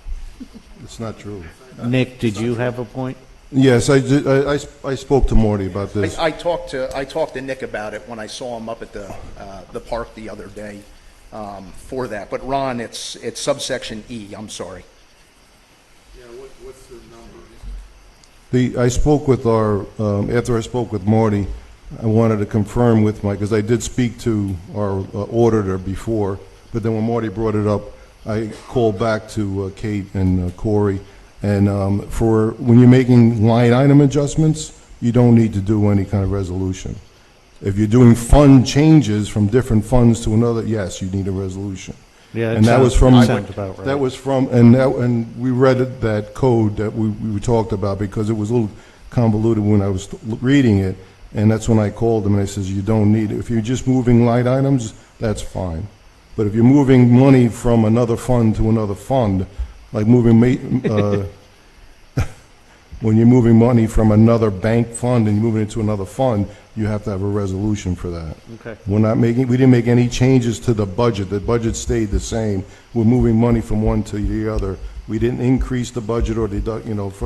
It's not true. Nick, did you have a point? Yes, I did. I spoke to Marty about this. I talked to Nick about it when I saw him up at the park the other day for that. But Ron, it's subsection E. I'm sorry. Yeah, what's the number? I spoke with after I spoke with Marty, I wanted to confirm with because I did speak to our auditor before, but then when Marty brought it up, I called back to Kate and Corey, and for when you're making line item adjustments, you don't need to do any kind of resolution. If you're doing fund changes from different funds to another, yes, you need a resolution. Yeah, And that was from, about right. that was from, and we read that code that we talked about because it was a little convoluted when I was reading it, and that's when I called him and I says, you don't need it. If you're just moving line items, that's fine. But if you're moving money from another fund to another fund, like moving, when you're moving money from another bank fund and you're moving it to another fund, you have to have a resolution for that. Okay. We didn't make any changes to the budget. The budget stayed the same. We're moving money from one to the other. We didn't increase the budget or deduct,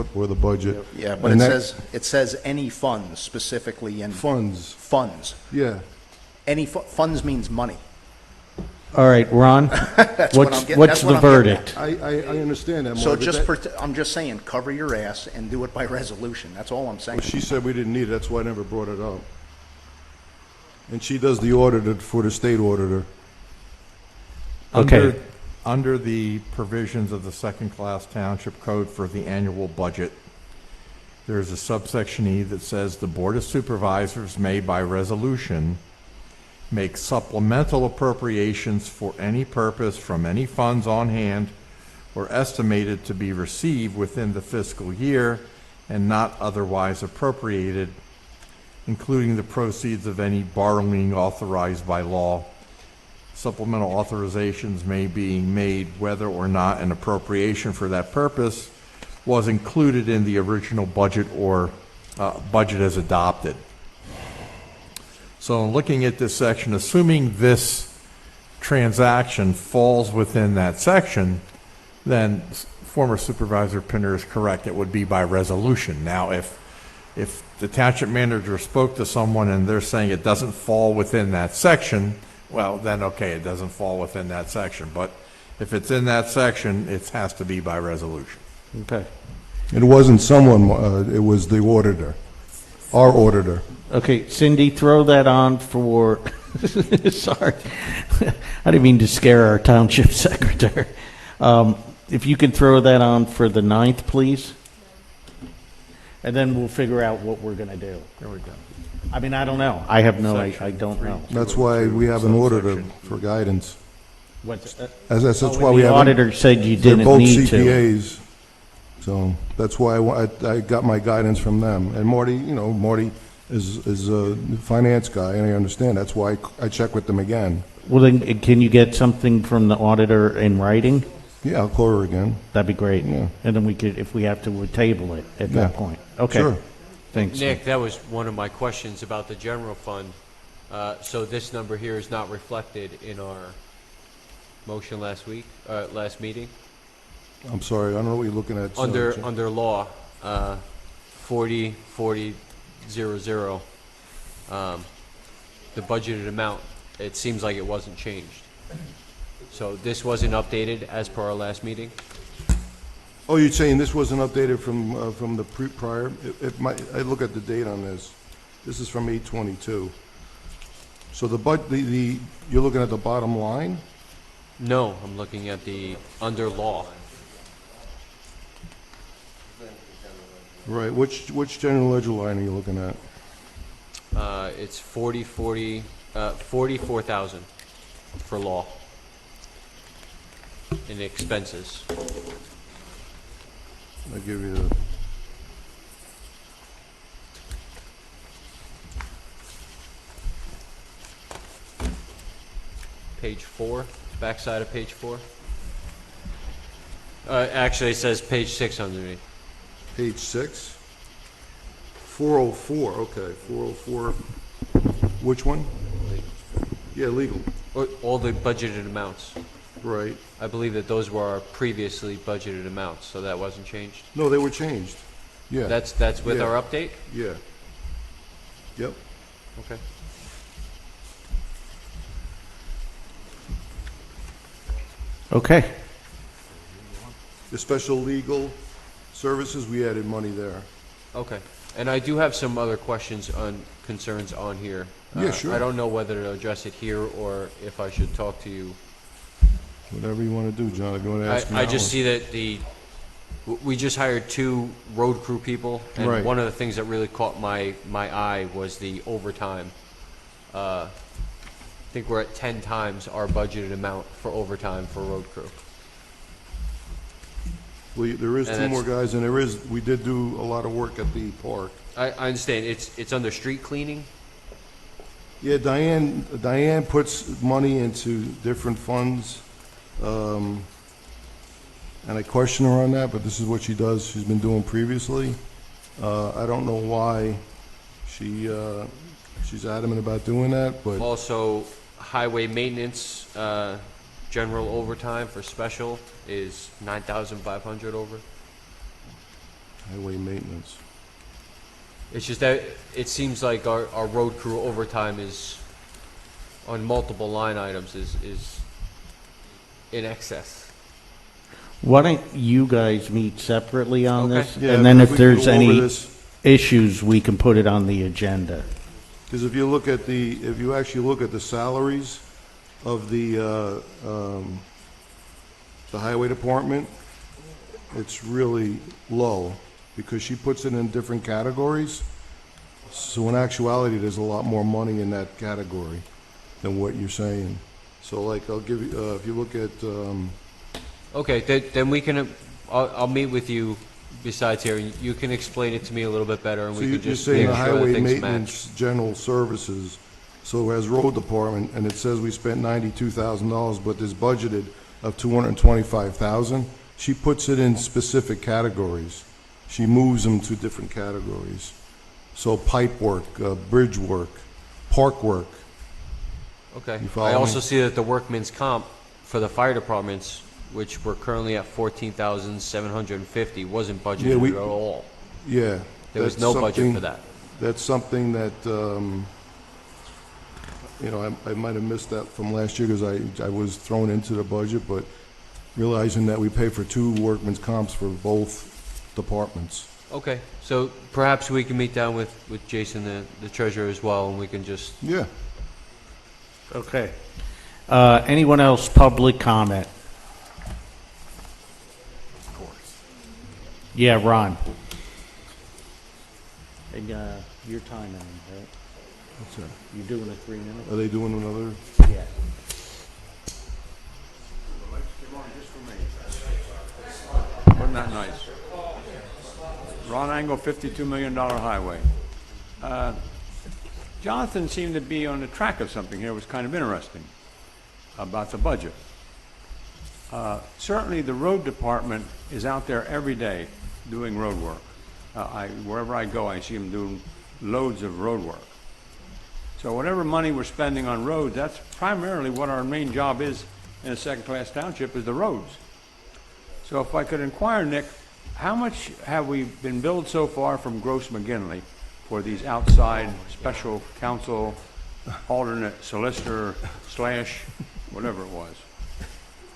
for the budget. Yeah, but And it says any funds specifically in funds. funds. Yeah. Any funds means money. All right, Ron, That's what I'm getting. what's that's what the I'm getting verdict? I understand that, So Mark, but that- I'm just saying, cover your ass and do it by resolution. That's all I'm saying. she said we didn't need it. That's why I never brought it up. And she does the auditor for the state auditor. Okay. Under the provisions of the second-class township code for the annual budget, there's a subsection E that says the Board of Supervisors may, by resolution, make supplemental appropriations for any purpose from any funds on hand or estimated to be received within the fiscal year and not otherwise appropriated, including the proceeds of any borrowing authorized by law. Supplemental authorizations may be made whether or not an appropriation for that purpose was included in the original budget or budget as adopted. So in looking at this section, assuming this transaction falls within that section, then former Supervisor Pinner is correct, it would be by resolution. Now, if the township manager spoke to someone and they're saying it doesn't fall within that section, well, then, okay, it doesn't fall within that section. But if it's in that section, it has to be by resolution. Okay. It wasn't someone, it was the auditor, our auditor. Okay, Cindy, throw that on for, sorry, I didn't mean to scare our township secretary. If you can throw that on for the 9th, please? And then we'll figure out what we're going to do. There we go. I mean, I don't know. I have no, I don't know. That's why we have an auditor for guidance. What's, As I said, that's oh, why and we the have. auditor said you They're didn't both need to. CPAs, so that's why I got my guidance from them. And Marty, Marty is a finance guy, and I understand. That's why I check with them again. Well, then, can you get something from the auditor in writing? Yeah, I'll call her again. That'd be great. Yeah. And then we could, if we have to, we'll table it at that Yeah. point. Okay. Sure. Thanks. Nick, that was one of my questions about the general fund. So this number here is not reflected in our motion last meeting? I'm sorry, I don't know what you're looking at. Under law, 40-40-00, the budgeted amount, it seems like it wasn't changed. So this wasn't updated as per our last meeting? Oh, you're saying this wasn't updated from the prior? I look at the date on this. This is from 8/22. So you're looking at the bottom line? No, I'm looking at the under law. Right, which general ledger line are you looking at? It's 44,000 for law in expenses. I'll give you the... Page 4, backside of page 4. Actually, it says page 6 underneath. Page 6? 404, okay, 404. Which one? Yeah, legal, All the budgeted amounts. right. I believe that those were our previously budgeted amounts, so that wasn't changed. No, they were changed. Yeah. That's with Yeah. our update? Yeah. Yep. Okay. Okay. The special legal services, we added money there. Okay. And I do have some other concerns on here. Yeah, sure. I don't know whether to address it here or if I should talk to you. Whatever you want to do, John, if you want to ask me. I just see that we just hired 2 road crew people, and Right. one of the things that really caught my eye was the overtime. I think we're at 10 times our budgeted amount for overtime for road crew. Well, there is And 2 more that's- guys, and we did do a lot of work at the park. I understand, it's under street cleaning? Yeah, Diane puts money into different funds, and I question her on that, but this is what she does, she's been doing previously. I don't know why she's adamant about doing that, but Also, highway maintenance, general overtime for special is 9,500 over. highway maintenance. It's just that it seems like our road crew overtime is, on multiple line items, is in excess. Why don't you guys meet separately on Okay. this? Yeah, And then we if can there's go over any this. issues, we can put it on the agenda. Because if you actually look at the salaries of the highway department, it's really low, because she puts it in different categories. So in actuality, there's a lot more money in that category than what you're saying. So like, I'll give you, if you look at, Okay, then we can, I'll meet with you besides here, and you can explain it to me a little bit better, and so we you're can just saying make the sure that highway things match. maintenance, general services, so as road department, and it says we spent $92,000, but there's budgeted of $225,000, she puts it in specific categories. She moves them to different categories. So pipe work, bridge work, park work. Okay. You follow I me? also see that the workman's comp for the fire departments, which we're currently at 14,750, wasn't Yeah, budgeted at all. Yeah. There was that's no budget something- for that. That's something that, I might have missed that from last year because I was thrown into the budget, but realizing that we pay for 2 workman's comps for both departments. Okay, so perhaps we can meet down with Jason, the treasurer as well, and we can just, Yeah. Okay. Anyone else, public comment? Of course. Yeah, Ron. And, your time, right? What's that? You doing a 3 minutes? Are they doing another? Yeah. Wasn't that nice? Ron Angle, $52 million highway. Jonathan seemed to be on the track of something here. It was kind of interesting about the budget. Certainly, the road department is out there every day doing road work. Wherever I go, I see them doing loads of road work. So whatever money we're spending on roads, that's primarily what our main job is in a second-class township, is the roads. So if I could inquire, Nick, how much have we been billed so far from Gross McGinley for these outside special counsel, alternate solicitor / whatever it was?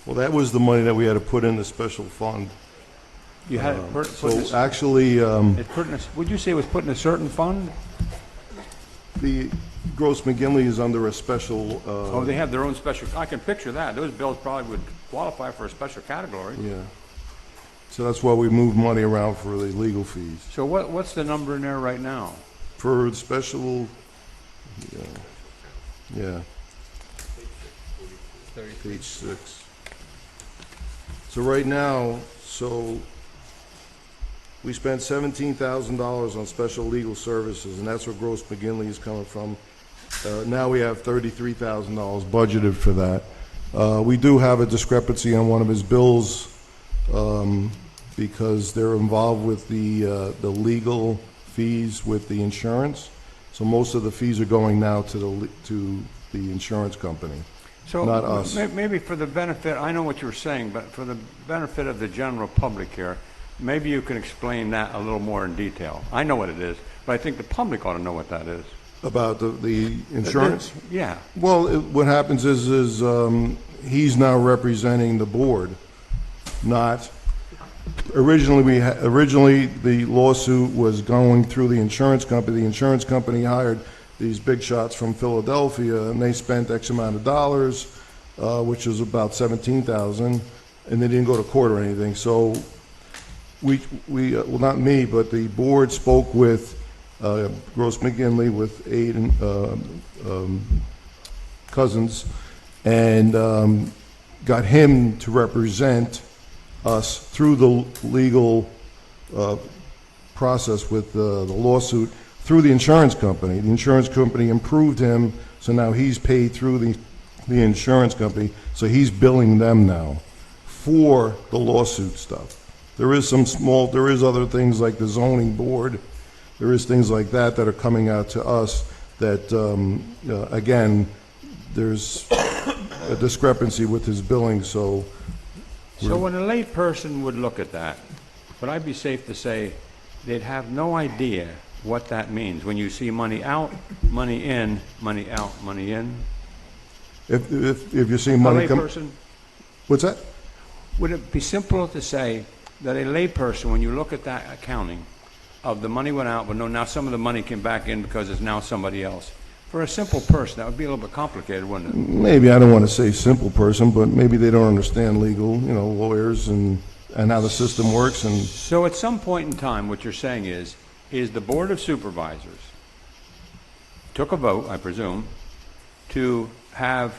Well, that was the money that we had to put in the special fund. You had it put So in a, actually, would you say it was put in a certain fund? the Gross McGinley is under a special, Oh, they have their own special, I can picture that. Those bills probably would qualify for a special category. yeah. So that's why we moved money around for the legal fees. So what's the number in there right now? For the special, yeah. Page 6. So right now, we spent $17,000 on special legal services, and that's where Gross McGinley is coming from. Now we have $33,000 budgeted for that. We do have a discrepancy on one of his bills, because they're involved with the legal fees with the insurance. So most of the fees are going now to the insurance company, not us. Maybe for the benefit, I know what you were saying, but for the benefit of the general public here, maybe you can explain that a little more in detail. I know what it is, but I think the public ought to know what that is. About the insurance? Yeah. Well, what happens is he's now representing the board, not, originally the lawsuit was going through the insurance company. The insurance company hired these big shots from Philadelphia, and they spent X amount of dollars, which was about $17,000, and they didn't go to court or anything. So well, not me, but the board spoke with Gross McGinley, with Aiden Cousins, and got him to represent us through the legal process with the lawsuit through the insurance company. The insurance company improved him, so now he's paid through the insurance company, so he's billing them now for the lawsuit stuff. There is other things like the zoning board. There is things like that are coming out to us that, again, there's a discrepancy with his billing, so. So when a lay person would look at that, would I be safe to say they'd have no idea what that means when you see money out, money in, money out, money in? If you're seeing money A come. layperson, What's that? would it be simple to say that a layperson, when you look at that accounting of the money went out, but no, now some of the money came back in because it's now somebody else. For a simple person, that would be a little bit complicated, wouldn't it? Maybe, I don't want to say simple person, but maybe they don't understand legal, lawyers and how the system works, and So at some point in time, what you're saying is the Board of Supervisors took a vote, I presume, to have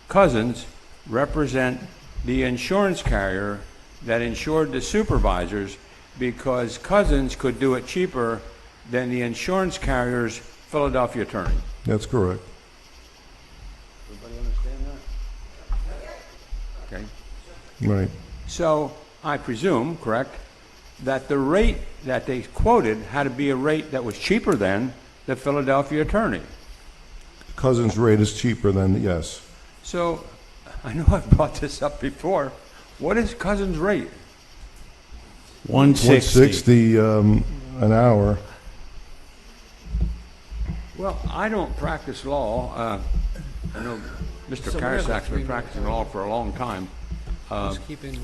Cousins represent the insurance carrier that insured the supervisors, because Cousins could do it cheaper than the insurance carrier's Philadelphia attorney. that's correct. Everybody understand that? Okay. Right. So I presume, correct, that the rate that they quoted had to be a rate that was cheaper than the Philadelphia attorney. Cousins rate is cheaper than, yes. So, I know I've brought this up before. What is Cousins' rate? 160. 160 an hour. Well, I don't practice law. I know Mr. So we have Karasak's a 3 been practicing law for a long time. Who's keeping?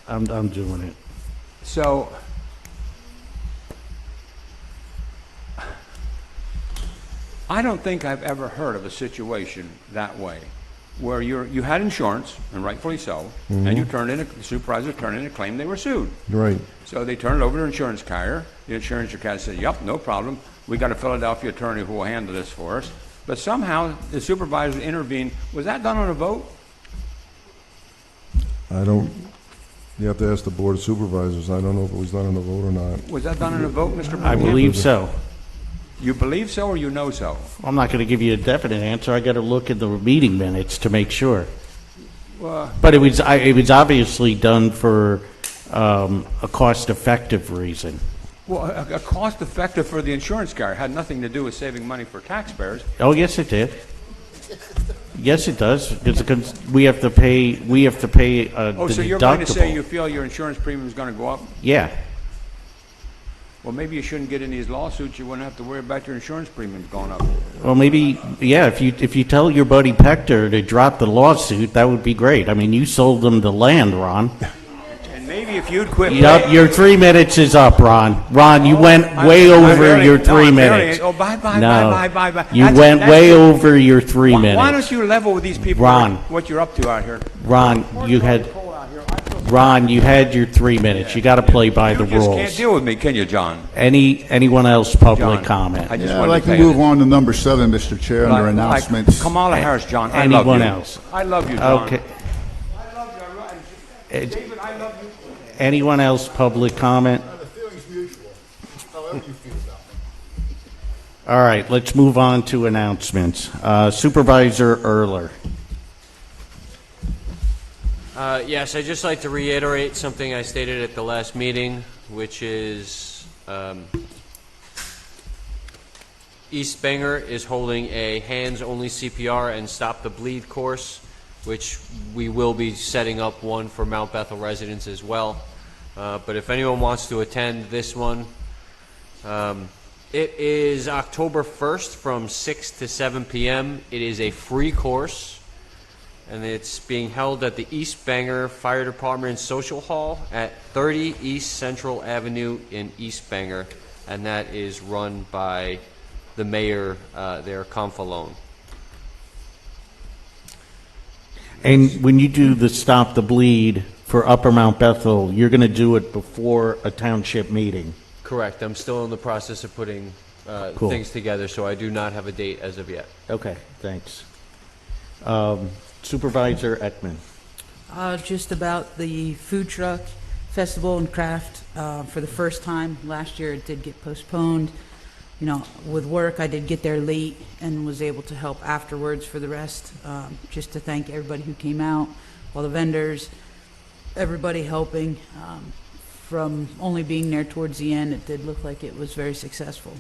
I'm doing it. So, I don't think I've ever heard of a situation that way, where you had insurance, and rightfully so, and the supervisor turned in a claim, they were sued. Right. So they turned it over to the insurance carrier. The insurance carrier said, "Yep, no problem. We got a Philadelphia attorney who will handle this for us." But somehow the supervisor intervened. Was that done on a vote? I don't, you have to ask the Board of Supervisors. I don't know if it was done in a vote or not. Was that done on a vote, Mr. I Buchanan? believe so. You believe so or you know so? I'm not going to give you a definite answer. I got to look at the meeting minutes to make sure. Well, But it was obviously done for a cost-effective reason. well, a cost effective for the insurance carrier had nothing to do with saving money for taxpayers. Oh, yes, it did. Yes, it does. Because we have to pay. Oh, the so you're going to say deductible. you feel your insurance premium is going to go up? Yeah. Well, maybe you shouldn't get in these lawsuits. You wouldn't have to worry about your insurance premiums going up. Well, maybe, yeah, if you tell your buddy Pector to drop the lawsuit, that would be great. I mean, you sold them the land, Ron. And maybe if you'd quit... Yep, your 3 minutes is up, Ron. Ron, you went way over your 3 minutes. Oh, bye. You went way over your 3 minutes. Why don't you level with these people Ron. what you're up to out here? Ron, you had your 3 minutes. You got to play by the You just can't rules. deal with me, can you, John? Anyone else public John, comment? I just Yeah, I'd wanted like to pay move it. on to number 7, Mr. Chair, under Like announcements. Kamala Harris, John, I love you. Anyone else? I love you, John. Okay. I love you. David, I love you. Anyone else public comment? The feeling's mutual, however you feel about it. All right, let's move on to announcements. Supervisor Erler. Yes, I'd just like to reiterate something I stated at the last meeting, which is East Bangor is holding a hands-only CPR and Stop the Bleed course, which we will be setting up one for Mount Bethel residents as well. But if anyone wants to attend this one, it is October 1st from 6 to 7 p.m. It is a free course, and it's being held at the East Bangor Fire Department Social Hall at 30 East Central Avenue in East Bangor, and that is run by the mayor there, Confalone. And when you do the Stop the Bleed for Upper Mount Bethel, you're going to do it before a township meeting. Correct. I'm still in the process of putting Cool. things together, so I do not have a date as of yet. Okay, thanks. Supervisor Ekman. Just about the food truck festival and craft, for the first time. Last year it did get postponed. You know, with work, I did get there late and was able to help afterwards for the rest. Just to thank everybody who came out, all the vendors, everybody helping. From only being there towards the end, it did look like it was very successful.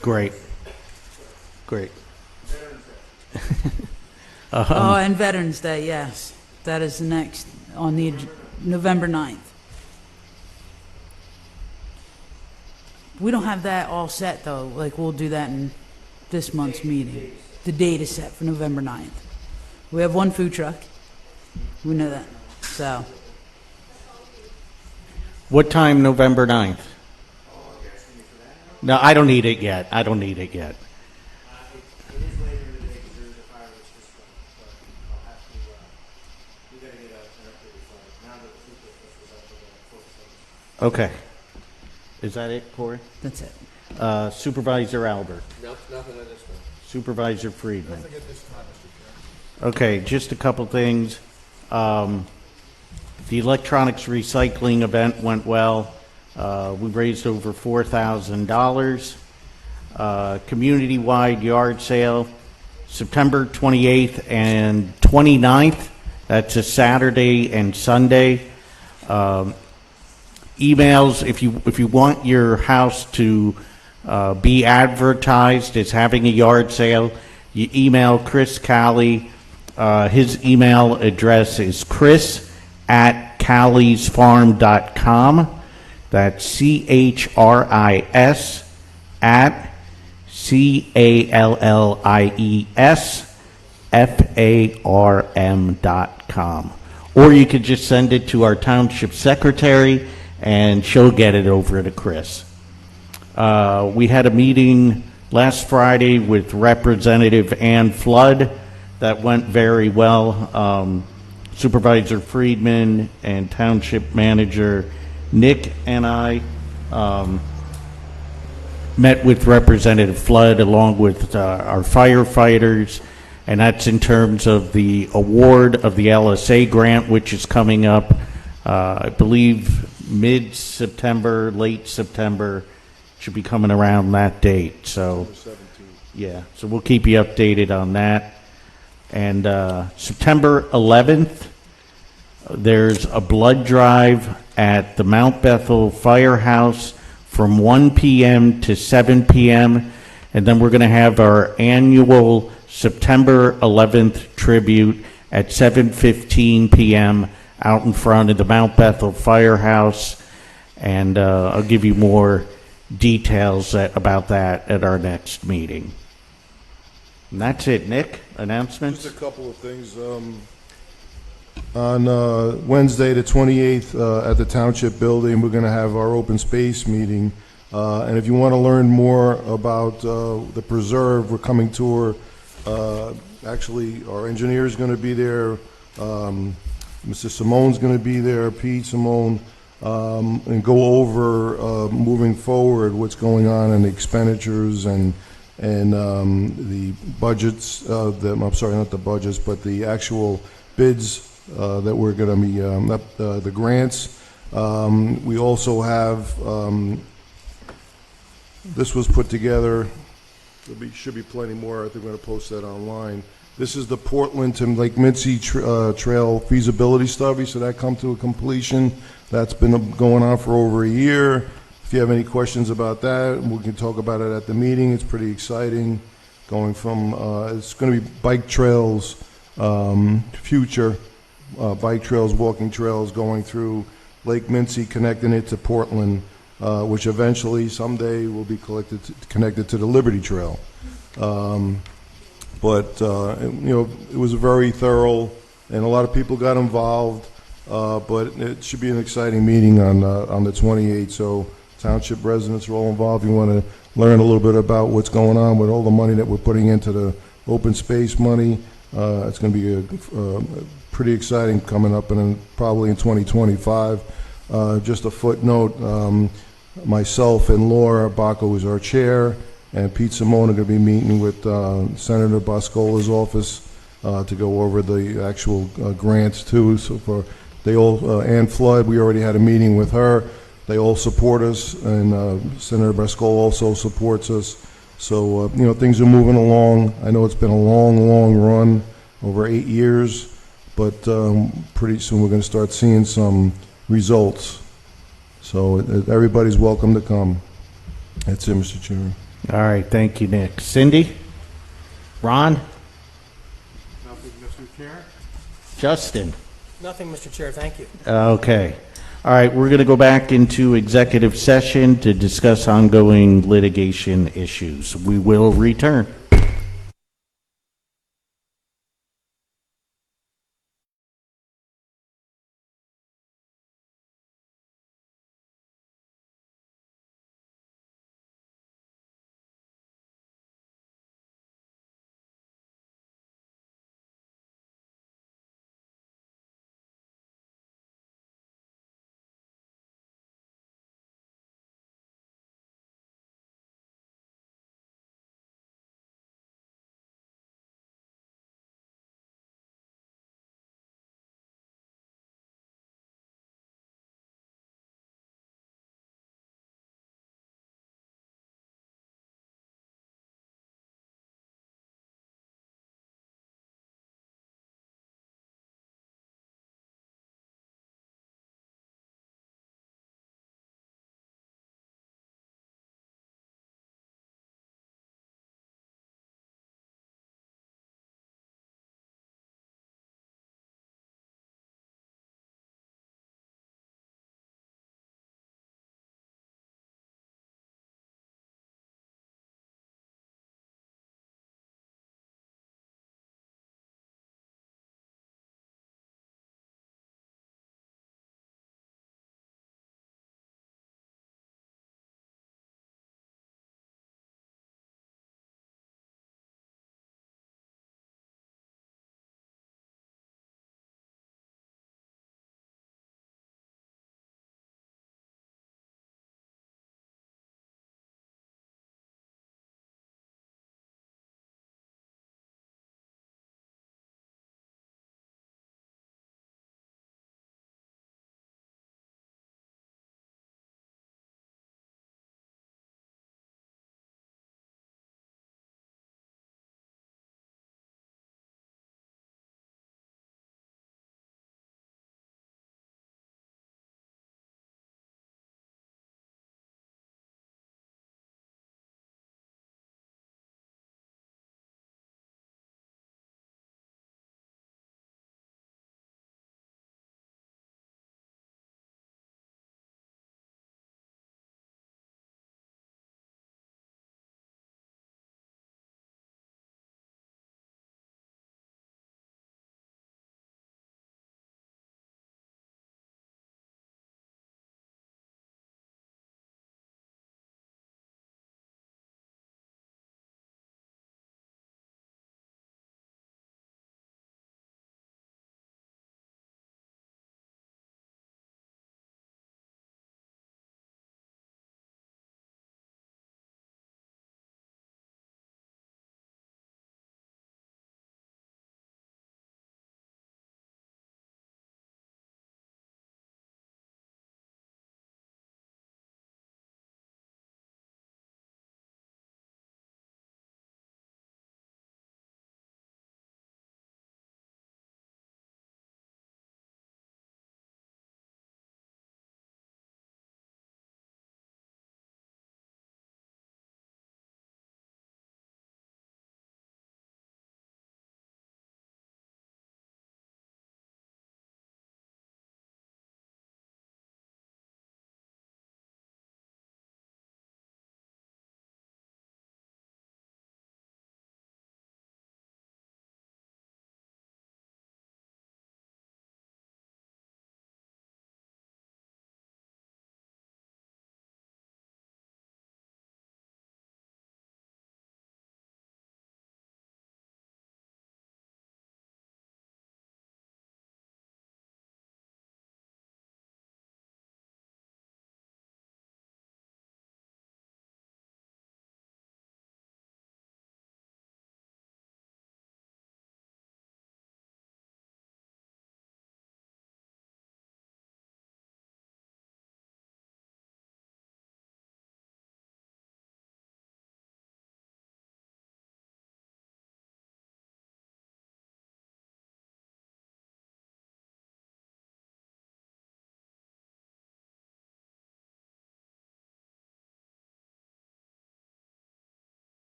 Great. Great. Oh, and Veterans Day, yes. That is next on the November 9th. We don't have that all set, though. Like, we'll do that in this month's meeting. The date is set for November 9th. We have one food truck. We know that. So, What time, November 9th? No, I don't need it yet. I don't need it yet. It is later in the day because there is a fireworks display, but I'll have to, we gotta get an updated flyer. Now that the food festival's up, we're gonna focus on it. Okay. Is that it, Corey? that's it. Supervisor Albert. No, nothing at this time. Supervisor Friedman. Okay, just a couple things. The electronics recycling event went well. We raised over $4,000. Community-wide yard sale, September 28th and 29th. That's a Saturday and Sunday. Emails, if you want your house to be advertised as having a yard sale, you email Chris Cali. His email address is chris@calliesfarm.com. That's CHRIS at CALLIESFARM.com. Or you could just send it to our township secretary, and she'll get it over to Chris. We had a meeting last Friday with Representative Ann Flood that went very well. Supervisor Friedman and Township Manager Nick and I met with Representative Flood along with our firefighters, and that's in terms of the award of the LSA grant, which is coming up, I believe, mid-September, late September. Should be coming around that date. So, yeah, so we'll keep you updated on that. And September 11th, there's a blood drive at the Mount Bethel Firehouse from 1 p.m. to 7 p.m. And then we're going to have our annual September 11th tribute at 7:15 p.m. out in front of the Mount Bethel Firehouse. And I'll give you more details about that at our next meeting. And that's it. Nick, announcements? Just a couple of things. On Wednesday, the 28th, at the Township Building, we're going to have our open space meeting. And if you want to learn more about the preserve, we're coming tour. Actually, our engineer is going to be there. Mr. Simone's going to be there, Pete Simone, and go over moving forward what's going on in the expenditures and the budgets. I'm sorry, not the budgets, but the actual bids that we're going to be the grants. We also have this was put together. Should be plenty more. I think we're going to post that online. This is the Portland to Lake Mincy Trail feasibility study, so that come to a completion. That's been going on for over a year. If you have any questions about that, we can talk about it at the meeting. It's pretty exciting. Going from, it's going to be bike trails, future bike trails, walking trails going through Lake Mincy, connecting it to Portland, which eventually someday will be connected to the Liberty Trail. But it was very thorough, and a lot of people got involved. But it should be an exciting meeting on the 28th. So township residents are all involved. You want to learn a little bit about what's going on with all the money that we're putting into the open space money. It's going to be pretty exciting coming up, and probably in 2025. Just a footnote: myself and Laura Bacco is our chair, and Pete Simone are going to be meeting with Senator Boscola's office to go over the actual grants too. So for they all, Ann Flood, we already had a meeting with her. They all support us, and Senator Boscola also supports us. So things are moving along. I know it's been a long run, over 8 years, but pretty soon we're going to start seeing some results. So everybody's welcome to come. That's it, Mr. Chairman. All right, thank you, Nick. Cindy? Ron? Nothing, Mr. Chair. Justin? Nothing, Mr. Chair, thank you. Okay. All right, we're going to go back into executive session to discuss ongoing litigation issues. We will return.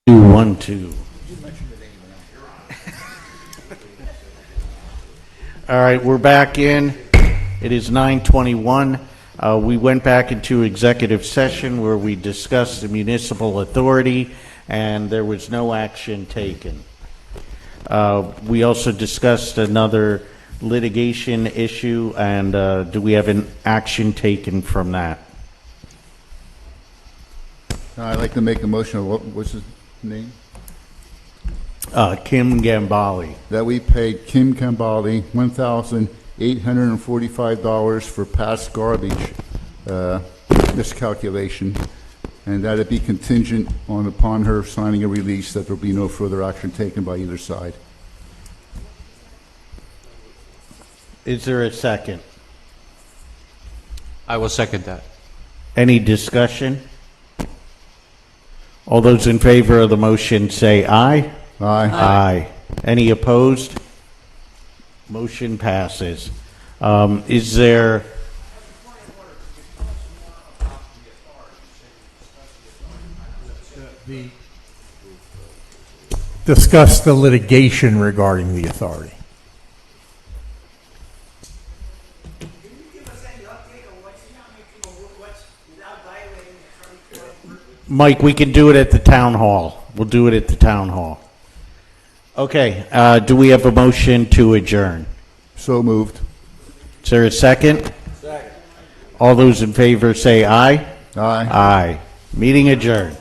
1, 2. All right, we're back in. It is 9:21. We went back into executive session where we discussed the municipal authority, and there was no action taken. We also discussed another litigation issue, and do we have an action taken from that? I'd like to make a motion of, what's his name? Kim Gambale. That we paid Kim Gambale $1,845 for past garbage miscalculation, and that it be contingent upon her signing a release that there will be no further action taken by either side. Is there a second? I will second that. Any discussion? All those in favor of the motion say aye. Aye. Aye. Any opposed? Motion passes. Is there... Discuss the litigation regarding the authority. Mike, we can do it at the town hall. We'll do it at the town hall. Okay, do we have a motion to adjourn? So moved. Is there a second? Second. All those in favor say aye. Aye. Aye. Meeting adjourned.